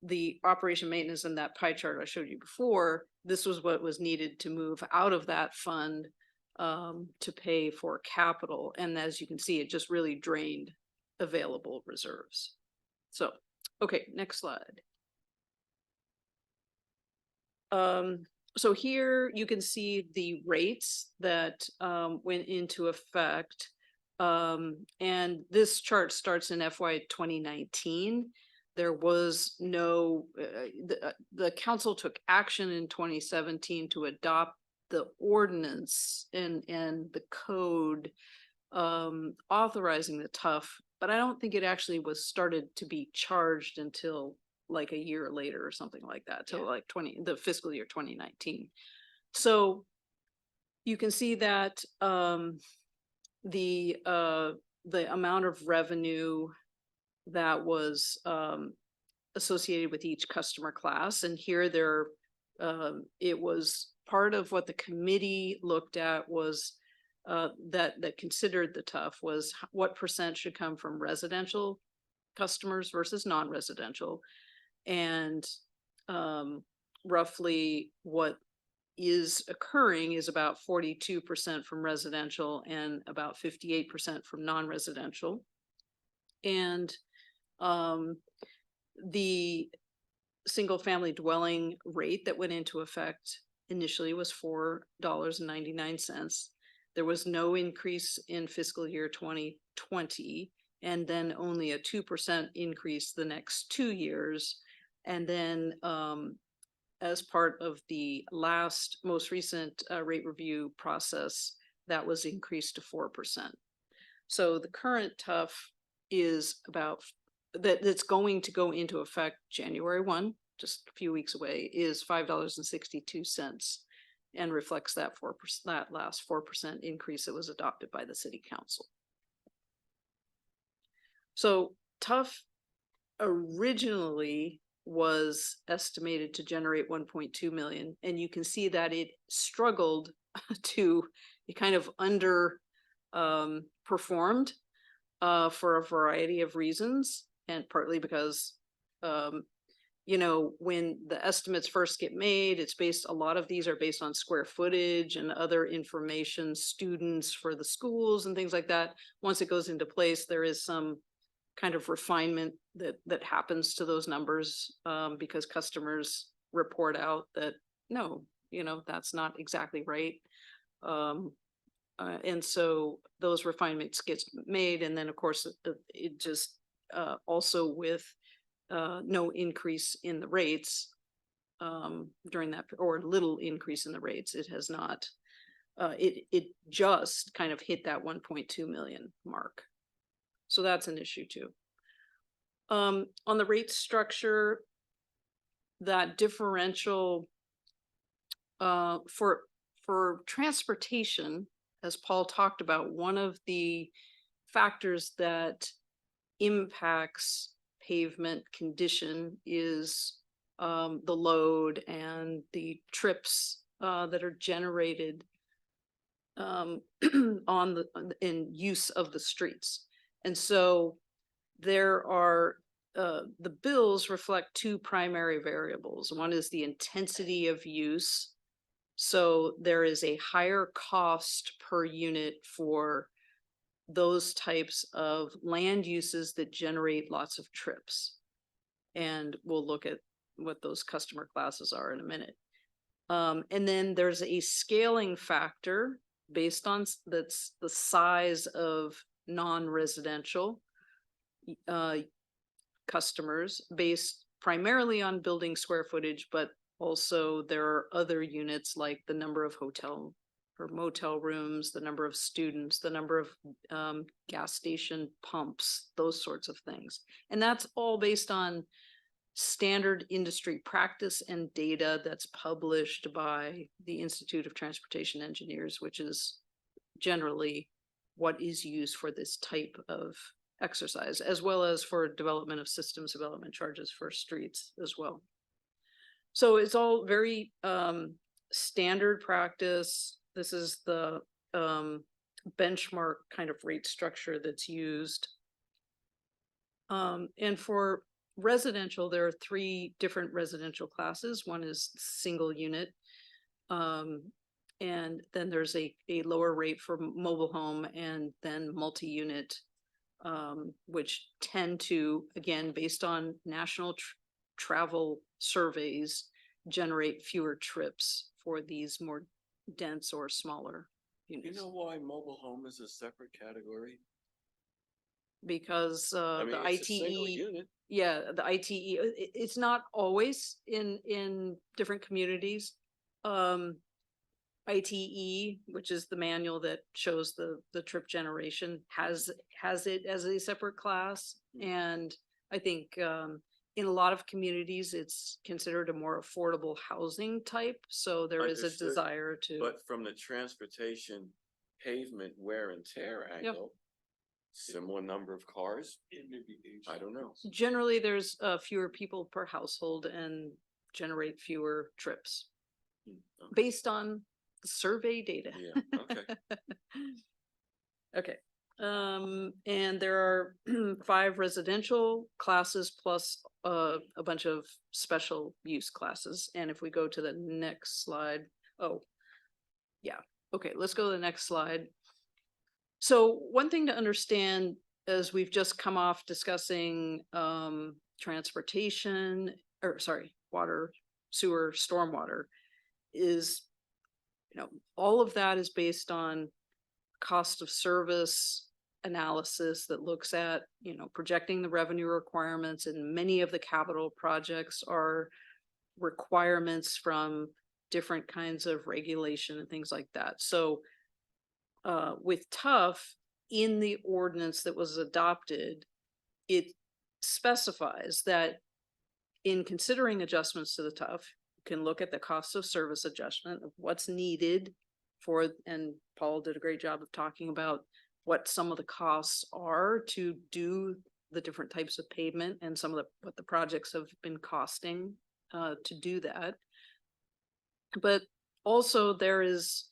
the operation maintenance in that pie chart I showed you before. This was what was needed to move out of that fund to pay for capital. And as you can see, it just really drained available reserves. So, okay, next slide. So here you can see the rates that went into effect. And this chart starts in FY 2019. There was no, the council took action in 2017 to adopt the ordinance and the code authorizing the TUF, but I don't think it actually was started to be charged until like a year later or something like that, till like the fiscal year 2019. So you can see that the amount of revenue that was associated with each customer class, and here it was part of what the committee looked at was that considered the TUF was what percent should come from residential customers versus non-residential, and roughly what is occurring is about 42% from residential and about 58% from non-residential. And the single family dwelling rate that went into effect initially was $4.99. There was no increase in fiscal year 2020, and then only a 2% increase the next 2 years. And then as part of the most recent rate review process, that was increased to 4%. So the current TUF is that's going to go into effect January 1, just a few weeks away, is $5.62 and reflects that 4%, that last 4% increase that was adopted by the city council. So TUF originally was estimated to generate 1.2 million, and you can see that it struggled to, it kind of performed for a variety of reasons, and partly because you know, when the estimates first get made, a lot of these are based on square footage and other information, students for the schools and things like that. Once it goes into place, there is some kind of refinement that happens to those numbers because customers report out that no, you know, that's not exactly right. And so those refinements gets made, and then of course it just also with no increase in the rates during that, or little increase in the rates, it has not, it just kind of hit that 1.2 million mark. So that's an issue too. On the rate structure, that differential for transportation, as Paul talked about, one of the factors that impacts pavement condition is the load and the trips that are generated in use of the streets. And so there are the bills reflect two primary variables. One is the intensity of use. So there is a higher cost per unit for those types of land uses that generate lots of trips. And we'll look at what those customer classes are in a minute. And then there's a scaling factor based on that's the size of non-residential customers, based primarily on building square footage, but also there are other units like the number of hotel or motel rooms, the number of students, the number of gas station pumps, those sorts of things. And that's all based on standard industry practice and data that's published by the Institute of Transportation Engineers, which is generally what is used for this type of exercise, as well as for development of systems development charges for streets as well. So it's all very standard practice. This is the benchmark kind of rate structure that's used. And for residential, there are three different residential classes. One is single unit. And then there's a lower rate for mobile home, and then multi-unit which tend to, again, based on national travel surveys, generate fewer trips for these more dense or smaller You units. know why mobile home is a separate category? Because I mean, the it's a single ITE, unit. yeah, the ITE, it's not always in different communities. ITE, which is the manual that shows the trip generation, has it as a separate class. And I think in a lot of communities, it's considered a more affordable housing type. So there is a Understood. desire to, But from the transportation pavement wear and tear angle, similar number of cars, It may be age. I don't know. generally there's fewer people per household and generate fewer trips Okay. based on the survey data. Yeah, okay. Okay, and there are 5 residential classes plus a bunch of special use classes. And if we go to the next slide, oh, yeah, okay, let's go to the next slide. So one thing to understand, as we've just come off discussing transportation, or sorry, water, sewer, stormwater, is, all of that is based on cost of service analysis that looks at, projecting the revenue requirements, and many of the capital projects are requirements from different kinds of regulation and things like that. So with TUF, in the ordinance that was adopted, it specifies that in considering adjustments to the TUF, you can look at the cost of service adjustment of what's needed for, and Paul did a great job of talking about what some of the costs are to do the different types of pavement and some of what the projects have been costing to do that. But also there is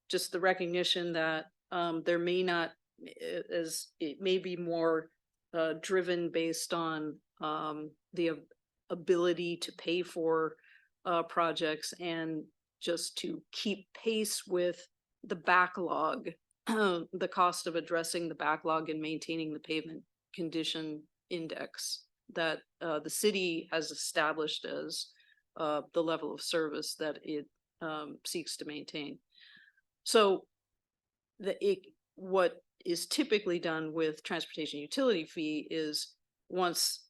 just the recognition that there may not, as it may be more driven based on the ability to pay for projects and just to keep pace with the backlog, the cost of addressing the backlog and maintaining the pavement condition index that the city has established as the level of service that it seeks to maintain. So what is typically done with transportation utility fee is, once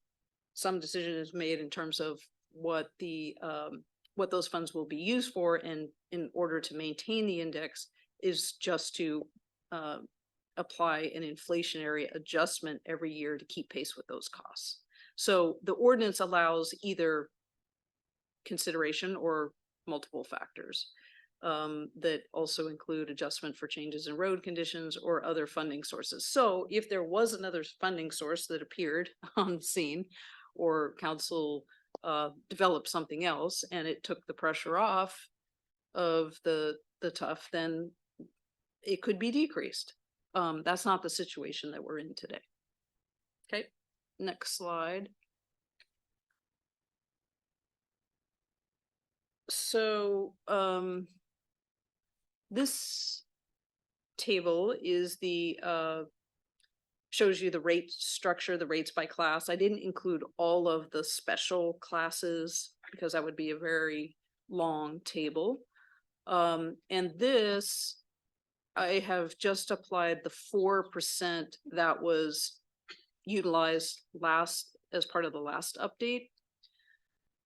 some decision is made in terms of what those funds will be used for, and in order to maintain the index, is just to apply an inflationary adjustment every year to keep pace with those costs. So the ordinance allows either consideration or multiple factors that also include adjustment for changes in road conditions or other funding sources. So if there was another funding source that appeared on the scene, or council developed something else and it took the pressure off of the TUF, then it could be decreased. That's not the situation that we're in today. Okay, next slide. So this table is the shows you the rate structure, the rates by class. I didn't include all of the special classes because that would be a very long table. And this, I have just applied the 4% that was utilized as part of the last update.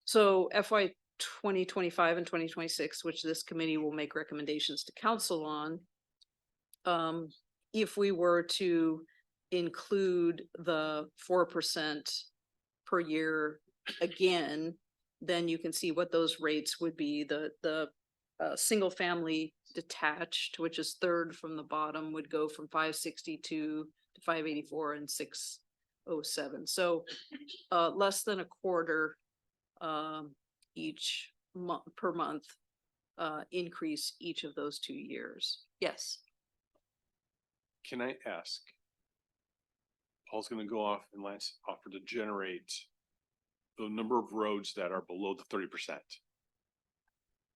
So FY 2025 and 2026, which this committee will make recommendations to council on, if we were to include the 4% per year again, then you can see what those rates would be. The single family detached, which is third from the bottom, would go from 562 to 584 and 607. So less than a quarter each month per month increase each of those 2 years. Yes. Can I ask? Paul's gonna go off and Lance offer to generate the number of roads that are below the 30%.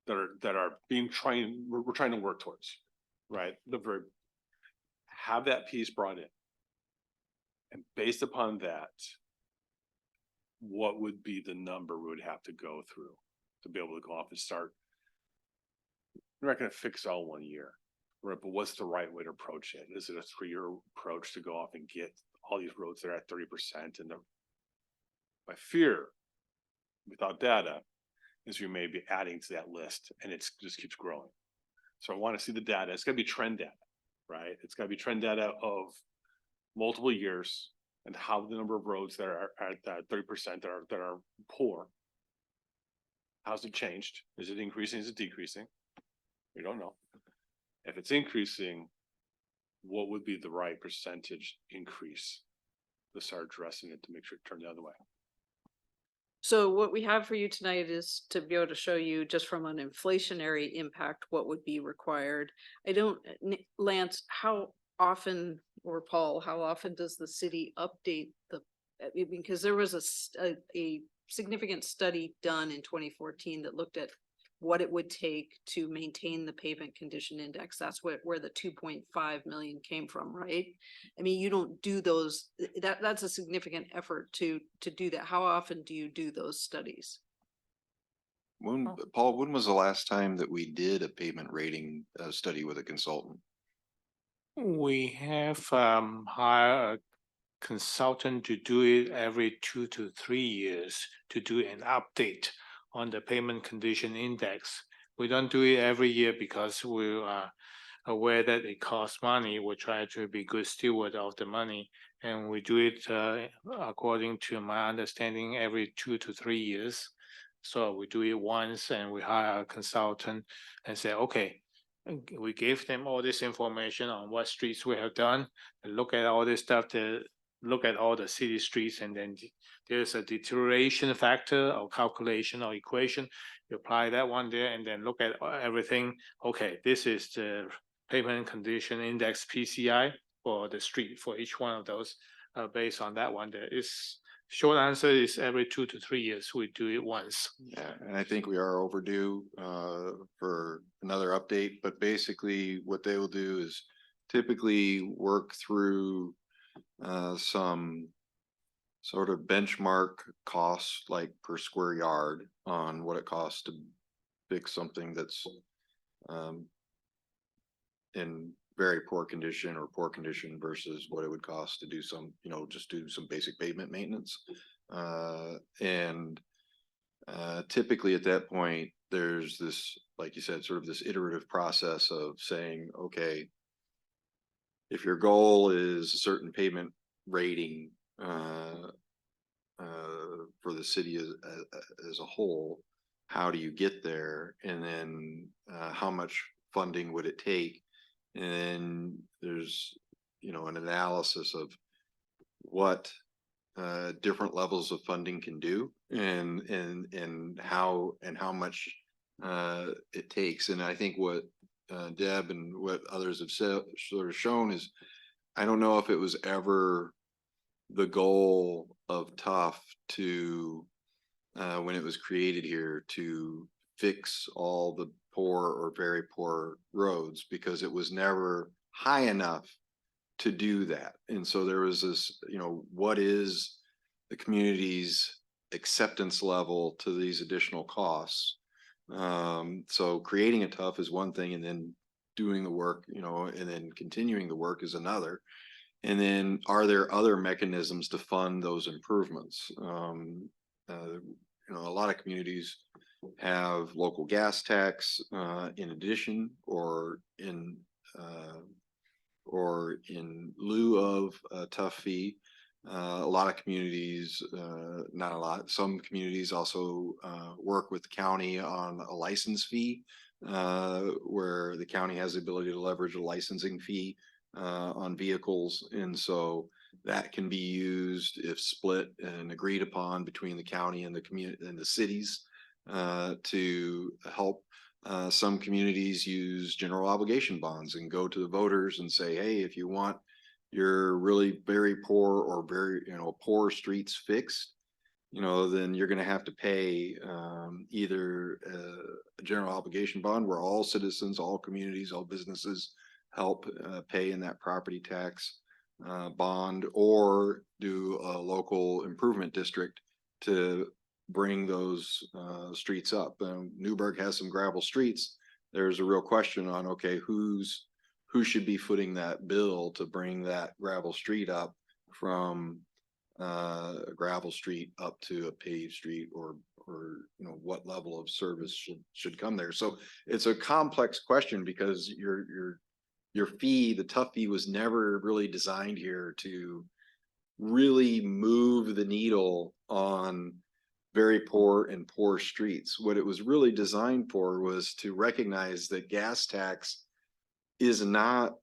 That are being we're trying to work towards, right? Have that piece brought in. And based upon that, what would be the number we would have to go through to be able to go off and start? We're not gonna fix all 1 year, right? But what's the right way to approach it? Is it a 3-year approach to go off and get all these roads that are at 30%? And my fear without data is we may be adding to that list and it's just keeps growing. So I want to see the data. It's gotta be trend data, right? It's gotta be trend data of multiple years and how the number of roads that are at that 30% that are poor. How's it changed? Is it increasing? Is it decreasing? We don't know. If it's increasing, what would be the right percentage increase to start addressing it to make sure it turns the other way? So what we have for you tonight is to be able to show you just from an inflationary impact, what would be required. I don't, Lance, how often, or Paul, how often does the city update the, because there was a significant study done in 2014 that looked at what it would take to maintain the pavement condition index. That's where the 2.5 million came from, right? I mean, you don't do those, that's a significant effort to do that. How often do you do those studies? When, Paul, when was the last time that we did a pavement rating study with a consultant? We have hired a consultant to do it every 2 to 3 years to do an update on the payment condition index. We don't do it every year because we are aware that it costs money. We try to be good steward of the money, and we do it according to my understanding every 2 to 3 years. So we do it once and we hire a consultant and say, okay, we gave them all this information on what streets we have done, and look at all this stuff, to look at all the city streets, and then there's a deterioration factor or calculation or equation. You apply that one there and then look at everything. Okay, this is the pavement condition index PCI for the street for each one of those. Based on that one, there is short answer is every 2 to 3 years we do it once. Yeah, and I think we are overdue for another update, but basically what they will do is typically work through some sort of benchmark costs, like per square yard, on what it costs to fix something that's in very poor condition or poor condition versus what it would cost to do some, just do some basic pavement maintenance. And typically at that point, there's this, like you said, sort of this iterative process of saying, okay, if your goal is a certain pavement rating for the city as a whole, how do you get there? And then how much funding would it take? And then there's, an analysis of what different levels of funding can do and how much it takes. And I think what Deb and what others have sort of shown is, I don't know if it was ever the goal of TUF to when it was created here, to fix all the poor or very poor roads, because it was never high enough to do that. And so there was this, what is the community's acceptance level to these additional costs? So creating a TUF is one thing, and then doing the work, and then continuing the work is another. And then are there other mechanisms to fund those improvements? A lot of communities have local gas tax in addition, or in lieu of a TUF fee. A lot of communities, not a lot, some communities also work with the county on a license fee, where the county has the ability to leverage a licensing fee on vehicles. And so that can be used, if split and agreed upon between the county and the community and the cities, to help. Some communities use general obligation bonds and go to the voters and say, hey, if you want your really very poor or very, poor streets fixed, then you're going to have to pay either a general obligation bond, where all citizens, all communities, all businesses help pay in that property tax, bond or do a local improvement district to bring those streets up. Newberg has some gravel streets. There's a real question on, okay, who should be footing that bill to bring that gravel street up from a gravel street up to a paved street, or you know, what level of service should come there. So it's a complex question because your fee, the tough fee, was never really designed here to really move the needle on very poor and poor streets. What it was really designed for was to recognize that gas tax is not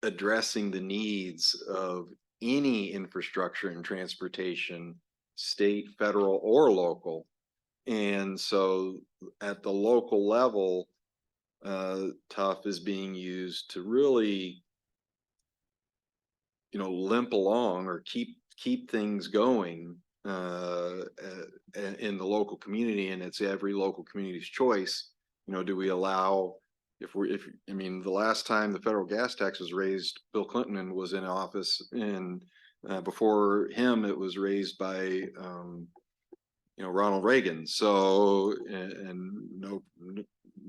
addressing the needs of any infrastructure and transportation, state, federal, or local. And so at the local level, tough is being used to really, you know, limp along or keep things going in the local community. And it's every local community's choice. You know, do we allow, I mean, the last time the federal gas tax was raised, Bill Clinton was in office, and before him, it was raised by, you know, Ronald Reagan. So, and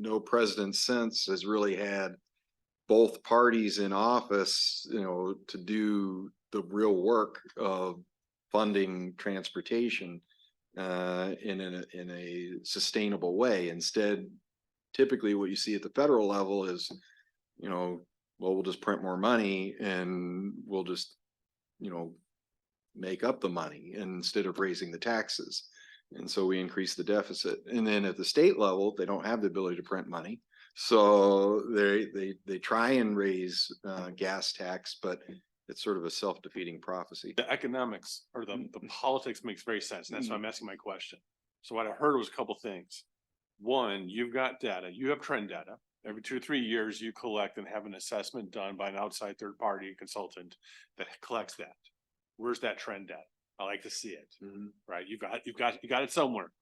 no president since has really had both parties in office, you know, to do the real work of funding transportation in a sustainable way. Instead, typically what you see at the federal level is, you know, well, we'll just print more money and we'll just, you know, make up the money instead of raising the taxes. And so we increase the deficit. And then at the state level, they don't have the ability to print money. So they try and raise gas tax, but it's sort of a self-defeating prophecy. The economics or the politics makes very sense. And that's why I'm asking my question. So what I heard was a couple things. One, you've got data, you have trend data. Every 2 or 3 years, you collect and have an assessment done by an outside third party consultant that collects that. Where's that trend data? I like to see it, right? You got it somewhere.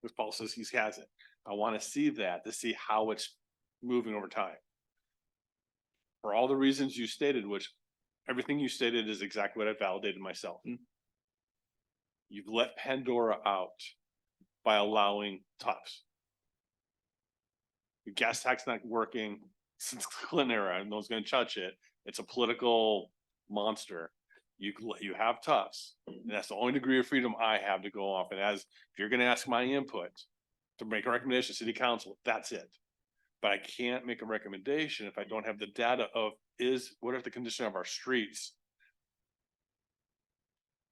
As Paul says, he has it. I want to see that to see how it's moving over time. For all the reasons you stated, which everything you stated is exactly what I validated myself. You've let Pandora out by allowing TUFs. The gas tax not working since the Clinton era, and no one's going to touch it. It's a political monster. You have TUFs, and that's the only degree of freedom I have to go off. And as if you're going to ask my input to make a recommendation to City Council, that's it. But I can't make a recommendation if I don't have the data of what is the condition of our streets.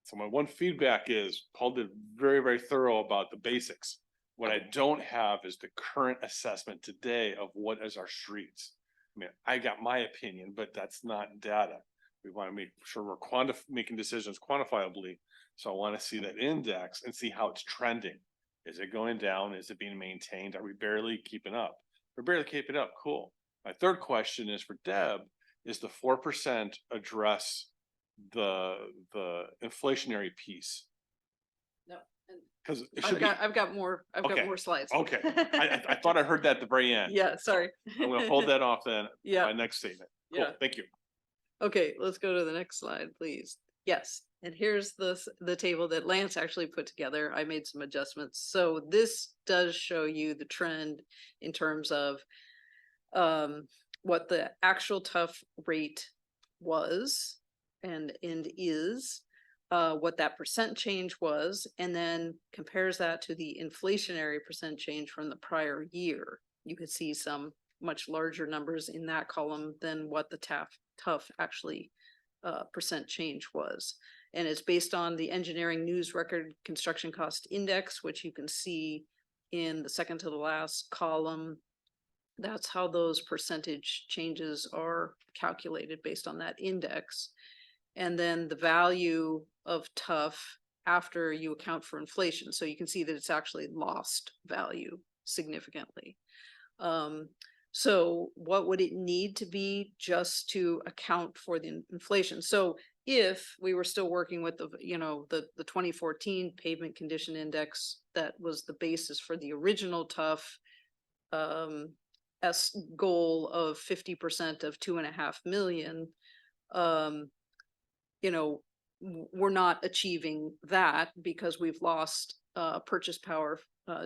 So my one feedback is Paul did very, very thorough about the basics. What I don't have is the current assessment today of what is our streets. I mean, I got my opinion, but that's not data. We want to make sure we're making decisions quantifiably. So I want to see that index and see how it's trending. Is it going down? Is it being maintained? Are we barely keeping up? We're barely keeping up. Cool. My third question is for Deb, is the 4% address the inflationary piece? No. Because I've got more slides. Okay. I thought I heard that at the very end. Yeah, sorry. I'm going to hold that off then. Yeah. My next statement. Cool. Yeah. Thank you. Okay, let's go to the next slide, please. Yes, and here's the table that Lance actually put together. I made some adjustments. So this does show you the trend in terms of what the actual TUF rate was and is, what that percent change was, and then compares that to the inflationary percent change from the prior year. You could see some much larger numbers in that column than what the TUF actually percent change was. And it's based on the Engineering News Record Construction Cost Index, which you can see in the second to the last column. That's how those percentage changes are calculated based on that index. And then the value of TUF after you account for inflation. So you can see that it's actually lost value significantly. So what would it need to be just to account for the inflation? So if we were still working with the 2014 pavement condition index, that was the basis for the original TUF goal of 50% of 2.5 million. we're not achieving that because we've lost purchase power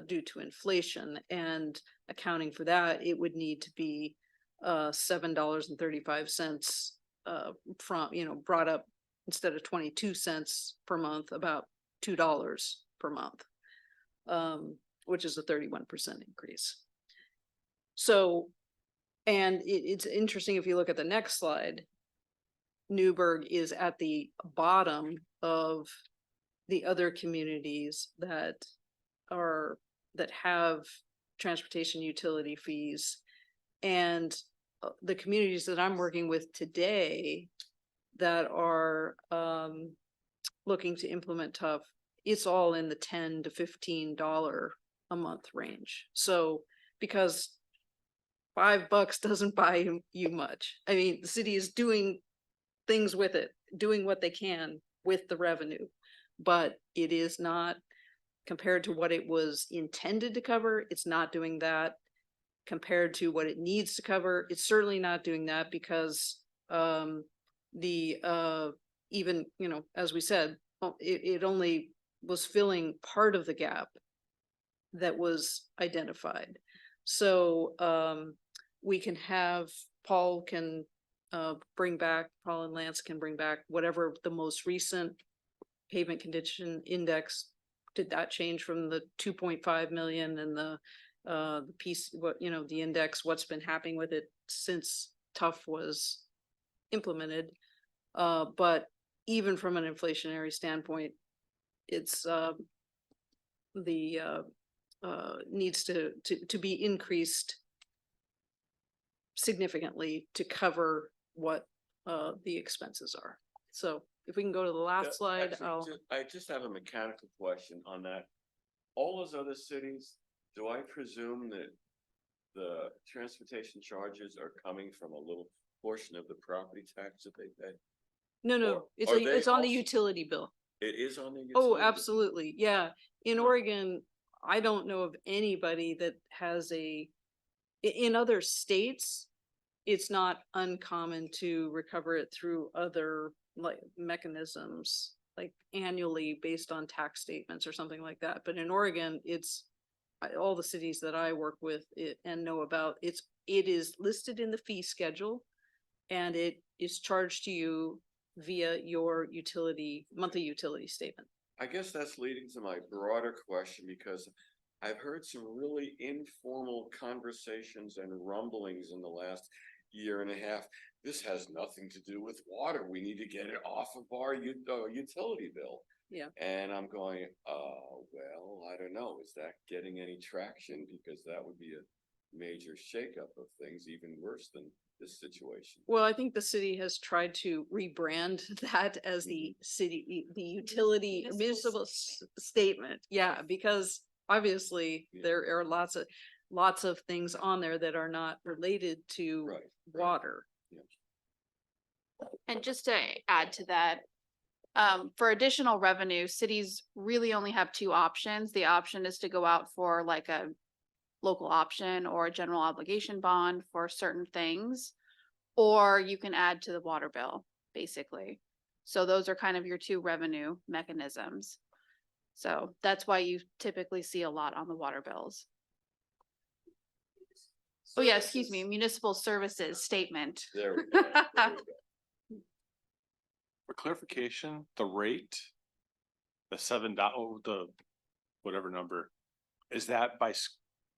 due to inflation, and accounting for that, it would need to be $7.35 from, brought up instead of 22 cents per month, about $2 per month, which is a 31% increase. So, and it's interesting if you look at the next slide, Newberg is at the bottom of the other communities that have transportation utility fees. And the communities that I'm working with today that are looking to implement tough, it's all in the $10 to $15 a month range. So because $5 doesn't buy you much. I mean, the city is doing things with it, doing what they can with the revenue, but it is not, compared to what it was intended to cover, it's not doing that. Compared to what it needs to cover, it's certainly not doing that, because even, as we said, it only was filling part of the gap that was identified. So we can have, Paul and Lance can bring back whatever the most recent pavement condition index. Did that change from the 2.5 million and the piece, the index, what's been happening with it since Tough was implemented? But even from an inflationary standpoint, it's needs to be increased significantly to cover what the expenses are. So if we can go to the last slide, Actually, I just have a mechanical question on that. All those other cities, do I presume that the transportation charges are coming from a little portion of the property tax that they pay? no, Or are they it's on the also- utility bill. It is on the utility Oh, bill? absolutely. Yeah. In Oregon, I don't know of anybody that has in other states, it's not uncommon to recover it through other like mechanisms, like annually based on tax statements or something like that. But in Oregon, all the cities that I work with and know about, it is listed in the fee schedule, and it is charged to you via your monthly utility statement. I guess that's leading to my broader question, because I've heard some really informal conversations and rumblings in the last year and a half. This has nothing to do with water. We need to get it off of our utility bill. Yeah. And I'm going, well, I don't know. Is that getting any traction? Because that would be a major shakeup of things, even worse than this situation. Well, I think the city has tried to rebrand that as the city, the utility municipal statement. Yeah, because obviously there are lots of things on there that are not related to Right. water. And just to add to that, for additional revenue, cities really only have two options. The option is to go out for like a local option or a general obligation bond for certain things, or you can add to the water bill, basically. So those are kind of your two revenue mechanisms. So that's why you typically see a lot on the water bills. Oh yeah, excuse me, municipal services statement. There we go. There we go. For clarification, the rate, the the whatever number, is that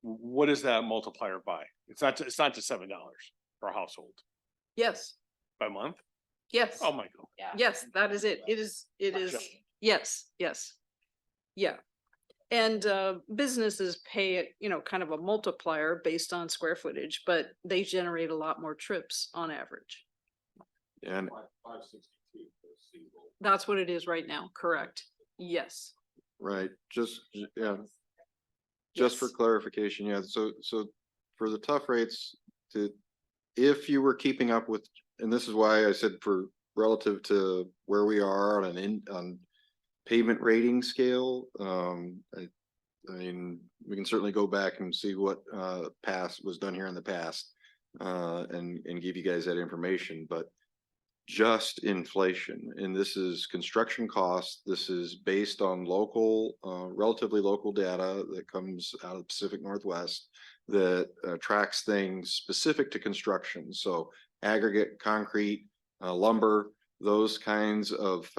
what is that multiplier by? It's not just $7 per household Yes, by month? yes. Oh my God. Yes, that is it. It is, yes. Yeah. And businesses pay, kind of a multiplier based on square footage, but they generate a lot more trips on average. And 562. That's what it is right now, correct? Yes. right, just for Yes. clarification, so for the tough rates, if you were keeping up with, and this is why I said for relative to where we are on pavement rating scale, I mean, we can certainly go back and see what was done here in the past, and give you guys that information, but just inflation, and this is construction costs. This is based on local, relatively local data that comes out of the Pacific Northwest that tracks things specific to construction. So aggregate, concrete, lumber, those kinds of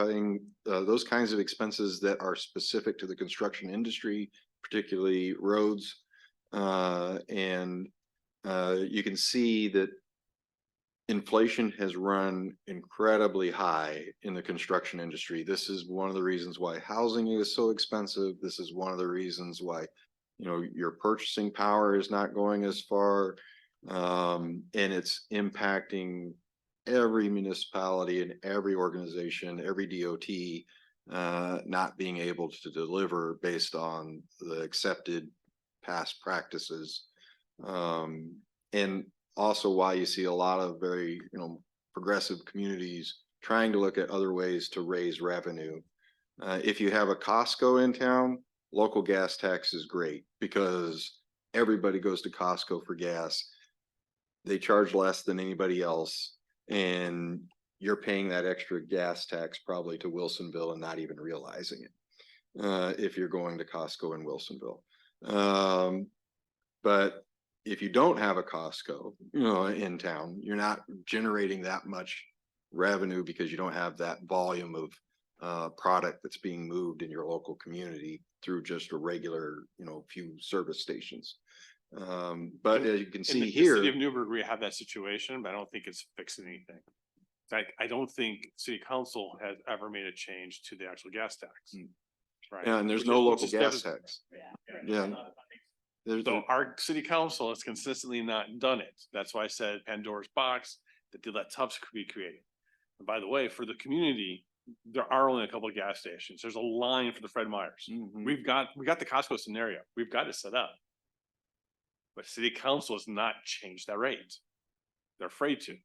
those kinds of expenses that are specific to the construction industry, particularly roads. And you can see that inflation has run incredibly high in the construction industry. This is one of the reasons why housing is so expensive. This is one of the reasons why, you know, your purchasing power is not going as far. And it's impacting every municipality and every organization, every DOT, not being able to deliver based on the accepted past practices. And also why you see a lot of very, you know, progressive communities trying to look at other ways to raise revenue. If you have a Costco in town, local gas tax is great because everybody goes to Costco for gas. They charge less than anybody else, and you're paying that extra gas tax probably to Wilsonville and not even realizing it, if you're going to Costco in Wilsonville. But if you don't have a Costco, you know, in town, you're not generating that much revenue because you don't have that volume of product that's being moved in your local community through just a regular, you know, few service stations. But as you can In see the here, city of Newberg, we have that situation, but I don't think it's fixing anything. I don't think city council has ever made a change to the actual gas tax. Right. yeah, and there's no local gas tax. Yeah. So our city council has consistently not done it. That's why I said Pandora's box, that they let Tufts be created. And by the way, for the community, there are only a couple of gas stations. There's a line for the Fred Meyers. We got the Costco scenario. We've got it set up. But city council has not changed that rate. They're afraid to.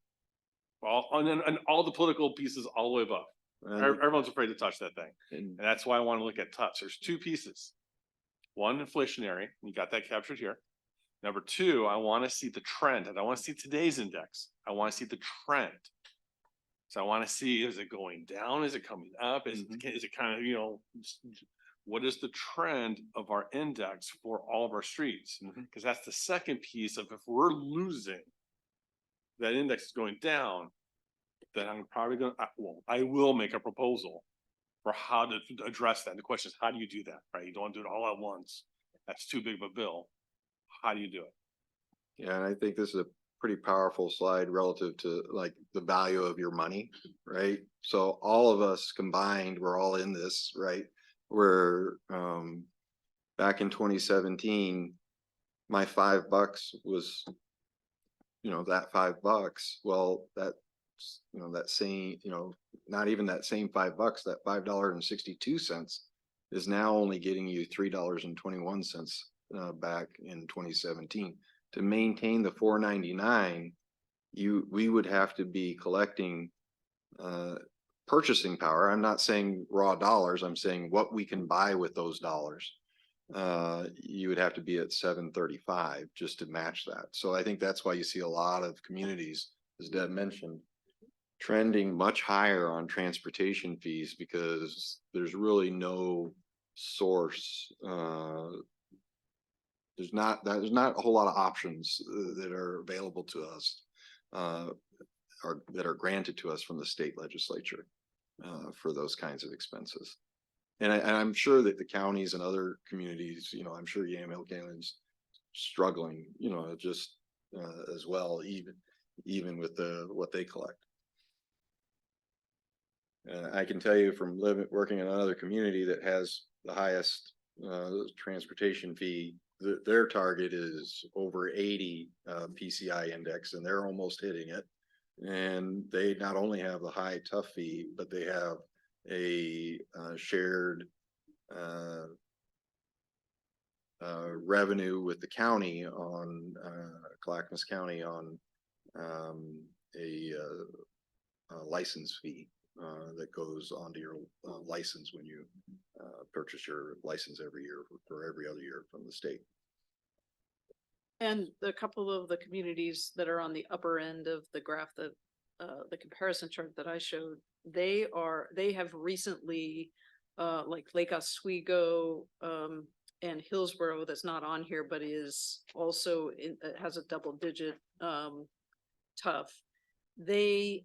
And all the political pieces all the way above. Everyone's afraid to touch that thing. And that's why I want to look at Tufts. There's two pieces. One, inflationary, you got that captured here. Number two, I want to see the trend, and I want to see today's index. I want to see the trend. So I want to see, is it going down? Is it coming up? Is it kind of, you know, what is the trend of our index for all of our streets? Because that's the second piece of, if we're losing, that index is going down, then I'm probably going to, I will make a proposal for how to address that. And the question is, how do you do that, right? You don't want to do it all at once. That's too big of a bill. How do you do it? Yeah, and I think this is a pretty powerful slide relative to like the value of your money, right? So all of us combined, we're all in this, right? We're back in 2017, my $5 was, you know, that $5. Well, that, you know, that same, you know, not even that same $5, that $5.62 is now only getting you $3.21 back in 2017. To maintain the $4.99, we would have to be collecting purchasing power. I'm not saying raw dollars, I'm saying what we can buy with those dollars. You would have to be at $7.35 just to match that. So I think that's why you see a lot of communities, as Deb mentioned, trending much higher on transportation fees because there's really no source. There's not a whole lot of options that are available to us, or that are granted to us from the state legislature for those kinds of expenses. And I'm sure that the counties and other communities, you know, I'm sure Yamhill Canyon's struggling, you know, just as well, even with what they collect. I can tell you from working in another community that has the highest transportation fee, their target is over 80 PCI index, and they're almost hitting it. And they not only have the high tough fee, but they have a shared revenue with the county on Clackamas County on a license fee that goes onto your license when you purchase your license every year or every other year from the state. And a couple of the communities that are on the upper end of the graph that the comparison chart that I showed, they have recently, like Lake Oswego, and Hillsborough, that's not on here, but is also has a double digit, tough. They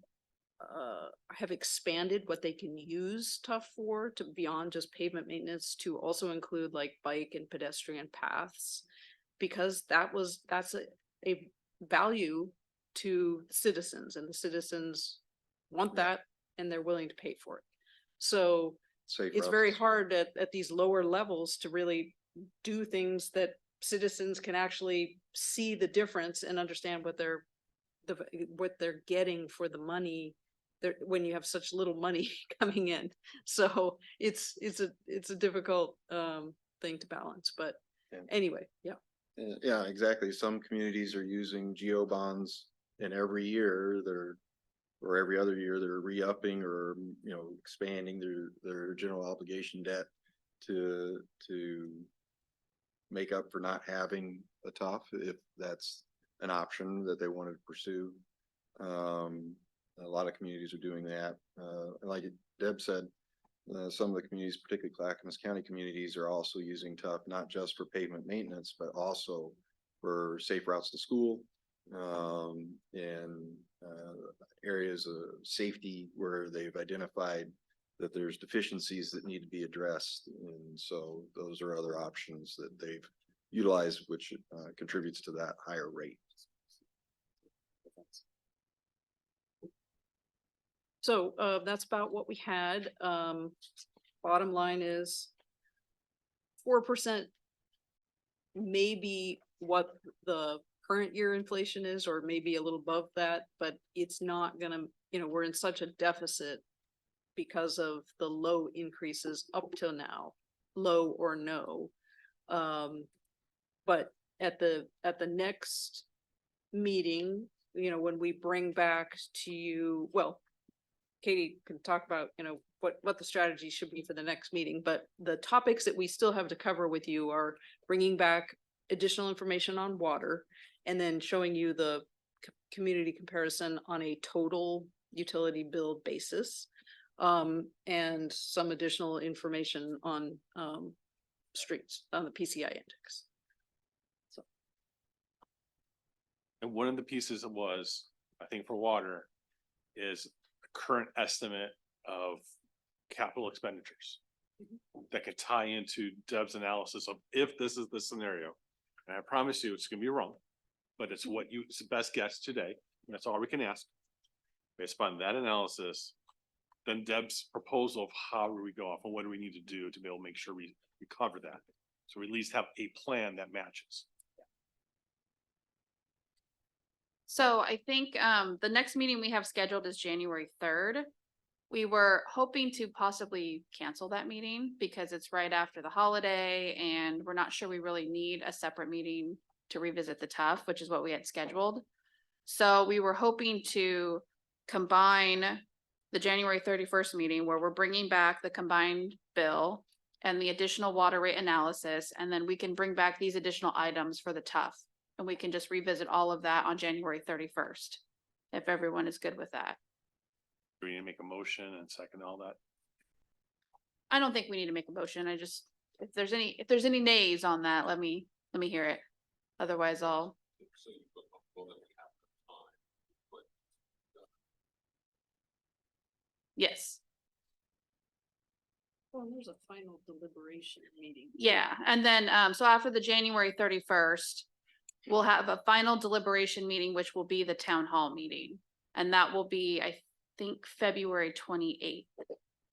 have expanded what they can use tough for to beyond just pavement maintenance to also include like bike and pedestrian paths. Because that's a value to citizens, and the citizens want that and they're willing to pay for it. So Safe it's routes. very hard at these lower levels to really do things that citizens can actually see the difference and understand what they're getting for the money when you have such little money coming in. So it's a difficult thing to balance, but Yeah. anyway, yeah. Yeah, exactly. Some communities are using geo bonds, and every year or every other year, they're re-upping or, expanding their general obligation debt to make up for not having a TUF, if that's an option that they wanted to pursue. A lot of communities are doing that. Like Deb said, some of the communities, particularly Clackamas County communities, are also using TUF, not just for pavement maintenance, but also for safe routes to school, and areas of safety where they've identified that there's deficiencies that need to be addressed. And so those are other options that they've utilized, which contributes to that higher rate. So that's about what we had. Bottom line is 4% maybe what the current year inflation is, or maybe a little above that, but it's not gonna, we're in such a deficit because of the low increases up till now, low or no. But at the next meeting, when we bring back to you, well, Katie can talk about, what the strategy should be for the next meeting, but the topics that we still have to cover with you are bringing back additional information on water, and then showing you the community comparison on a total utility bill basis, and some additional information on streets on the PCI index. So. And one of the pieces was, I think for water, is the current estimate of capital expenditures that could tie into Deb's analysis of if this is the scenario. And I promise you, it's gonna be wrong, but it's it's the best guess today. And that's all we can ask. Based upon that analysis, then Deb's proposal of how do we go off and what do we need to do to be able to make sure we cover that. So we at least have a plan that matches. So I think the next meeting we have scheduled is January 3rd. We were hoping to possibly cancel that meeting because it's right after the holiday and we're not sure we really need a separate meeting to revisit the TUF, which is what we had scheduled. So we were hoping to combine the January 31st meeting where we're bringing back the combined bill and the additional water rate analysis, and then we can bring back these additional items for the TUF. And we can just revisit all of that on January 31st, if everyone is good with that. Do we need to make a motion and second all that? I don't think we need to make a motion. I just, if there's any nays on that, let me hear it. Otherwise I'll. Yes. Well, there's a final deliberation meeting. Yeah, and then, so after the January 31st, we'll have a final deliberation meeting, which will be the town hall meeting. And that will be, I think, February 28th.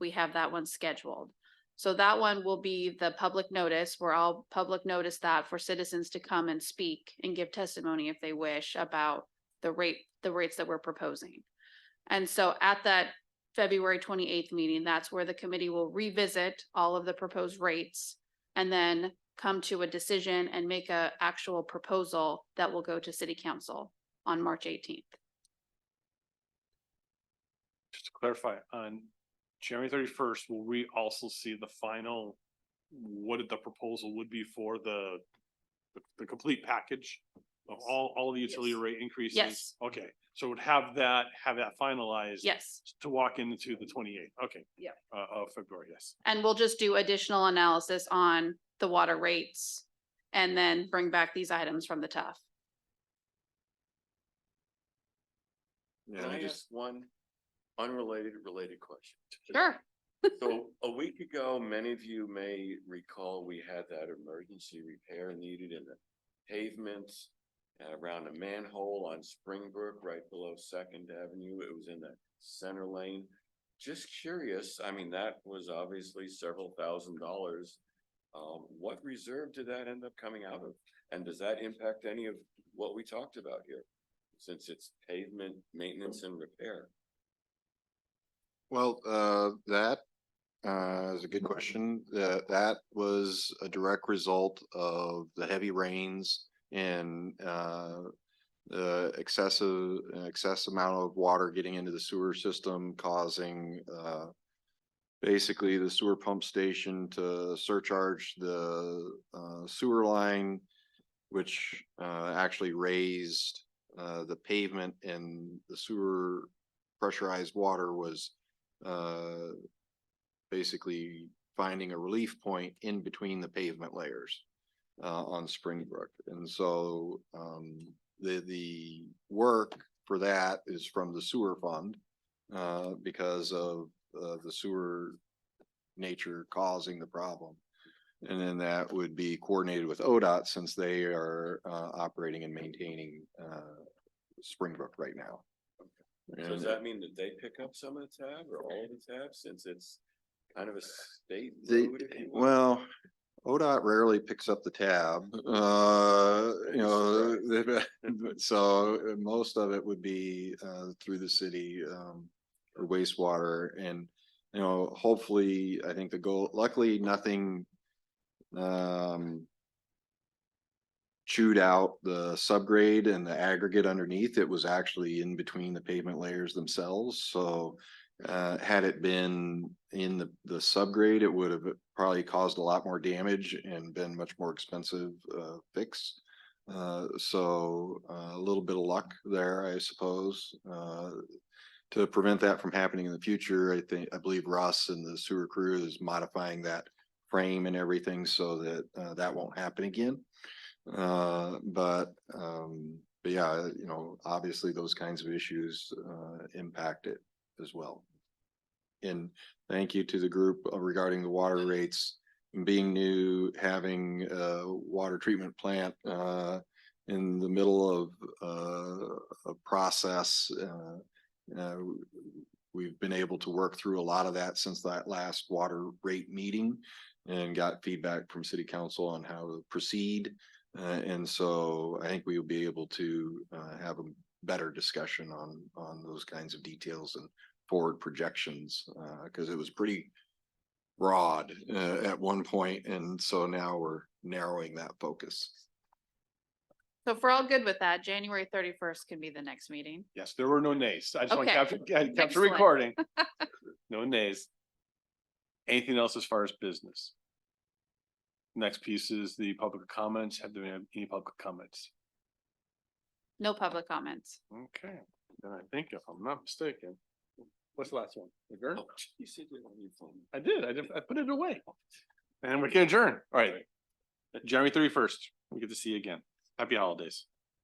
We have that one scheduled. So that one will be the public notice, where I'll public notice that for citizens to come and speak and give testimony if they wish about the rates that we're proposing. And so at that February 28th meeting, that's where the committee will revisit all of the proposed rates and then come to a decision and make a actual proposal that will go to city council on March 18th. Just to clarify, on January 31st, will we also see the final, what the proposal would be for the complete package? Of all the utility Yes. rate increases? Yes. Okay, so would have that finalized? Yes, To walk into the 28th, okay. Yeah. Of February, yes. and we'll just do additional analysis on the water rates and then bring back these items from the TAF. Yeah, Can I just, ask one related question? Sure. So a week ago, many of you may recall we had that emergency repair needed in the pavement around a manhole on Springbrook, right below Second Avenue. It was in the center lane. Just curious, I mean, that was obviously several $1,000s. What reserve did that end up coming out of? And does that impact any of what we talked about here? Since it's pavement maintenance and repair. well, that is a good question. That was a direct result of the heavy rains and the excess amount of water getting into the sewer system causing basically the sewer pump station to surcharge the sewer line, which actually raised the pavement, and the sewer pressurized water was basically finding a relief point in between the pavement layers on Springbrook. And so the work for that is from the sewer fund because of the sewer nature causing the problem. And then that would be coordinated with ODOT since they are operating and maintaining Springbrook right now. So does that mean that they pick up some of the tab or all of the tab since it's kind of a state road? if you will? Well, ODOT rarely picks up the tab, so most of it would be through the city or wastewater, and hopefully, I think the goal. Luckily, nothing chewed out the subgrade and the aggregate underneath. It was actually in between the pavement layers themselves. So had it been in the subgrade, it would have probably caused a lot more damage and been much more expensive fix. So a little bit of luck there, I suppose. To prevent that from happening in the future, I believe Russ and the sewer crew is modifying that frame and everything so that that won't happen again. But yeah, obviously those kinds of issues impact it as well. And thank you to the group regarding the water rates. Being new, having a water treatment plant in the middle of a process, we've been able to work through a lot of that since that last water rate meeting and got feedback from city council on how to proceed. And so I think we will be able to have a better discussion on those kinds of details and forward projections, because it was pretty broad at one point, and so now we're narrowing that focus. So if we're all good with that, January 31st can be the next meeting. Yes, there were no nays. I just want to Okay. capture Excellent. recording. No nays. Anything else as far as business? Next piece is the public comments. Have there been any public comments? No public comments. Okay, then I think if I'm not mistaken, what's the last one? Adjourn? Oh, you said it on your phone. I did. I put it away. And we can adjourn. All right. January 31st, we get to see you again. Happy holidays.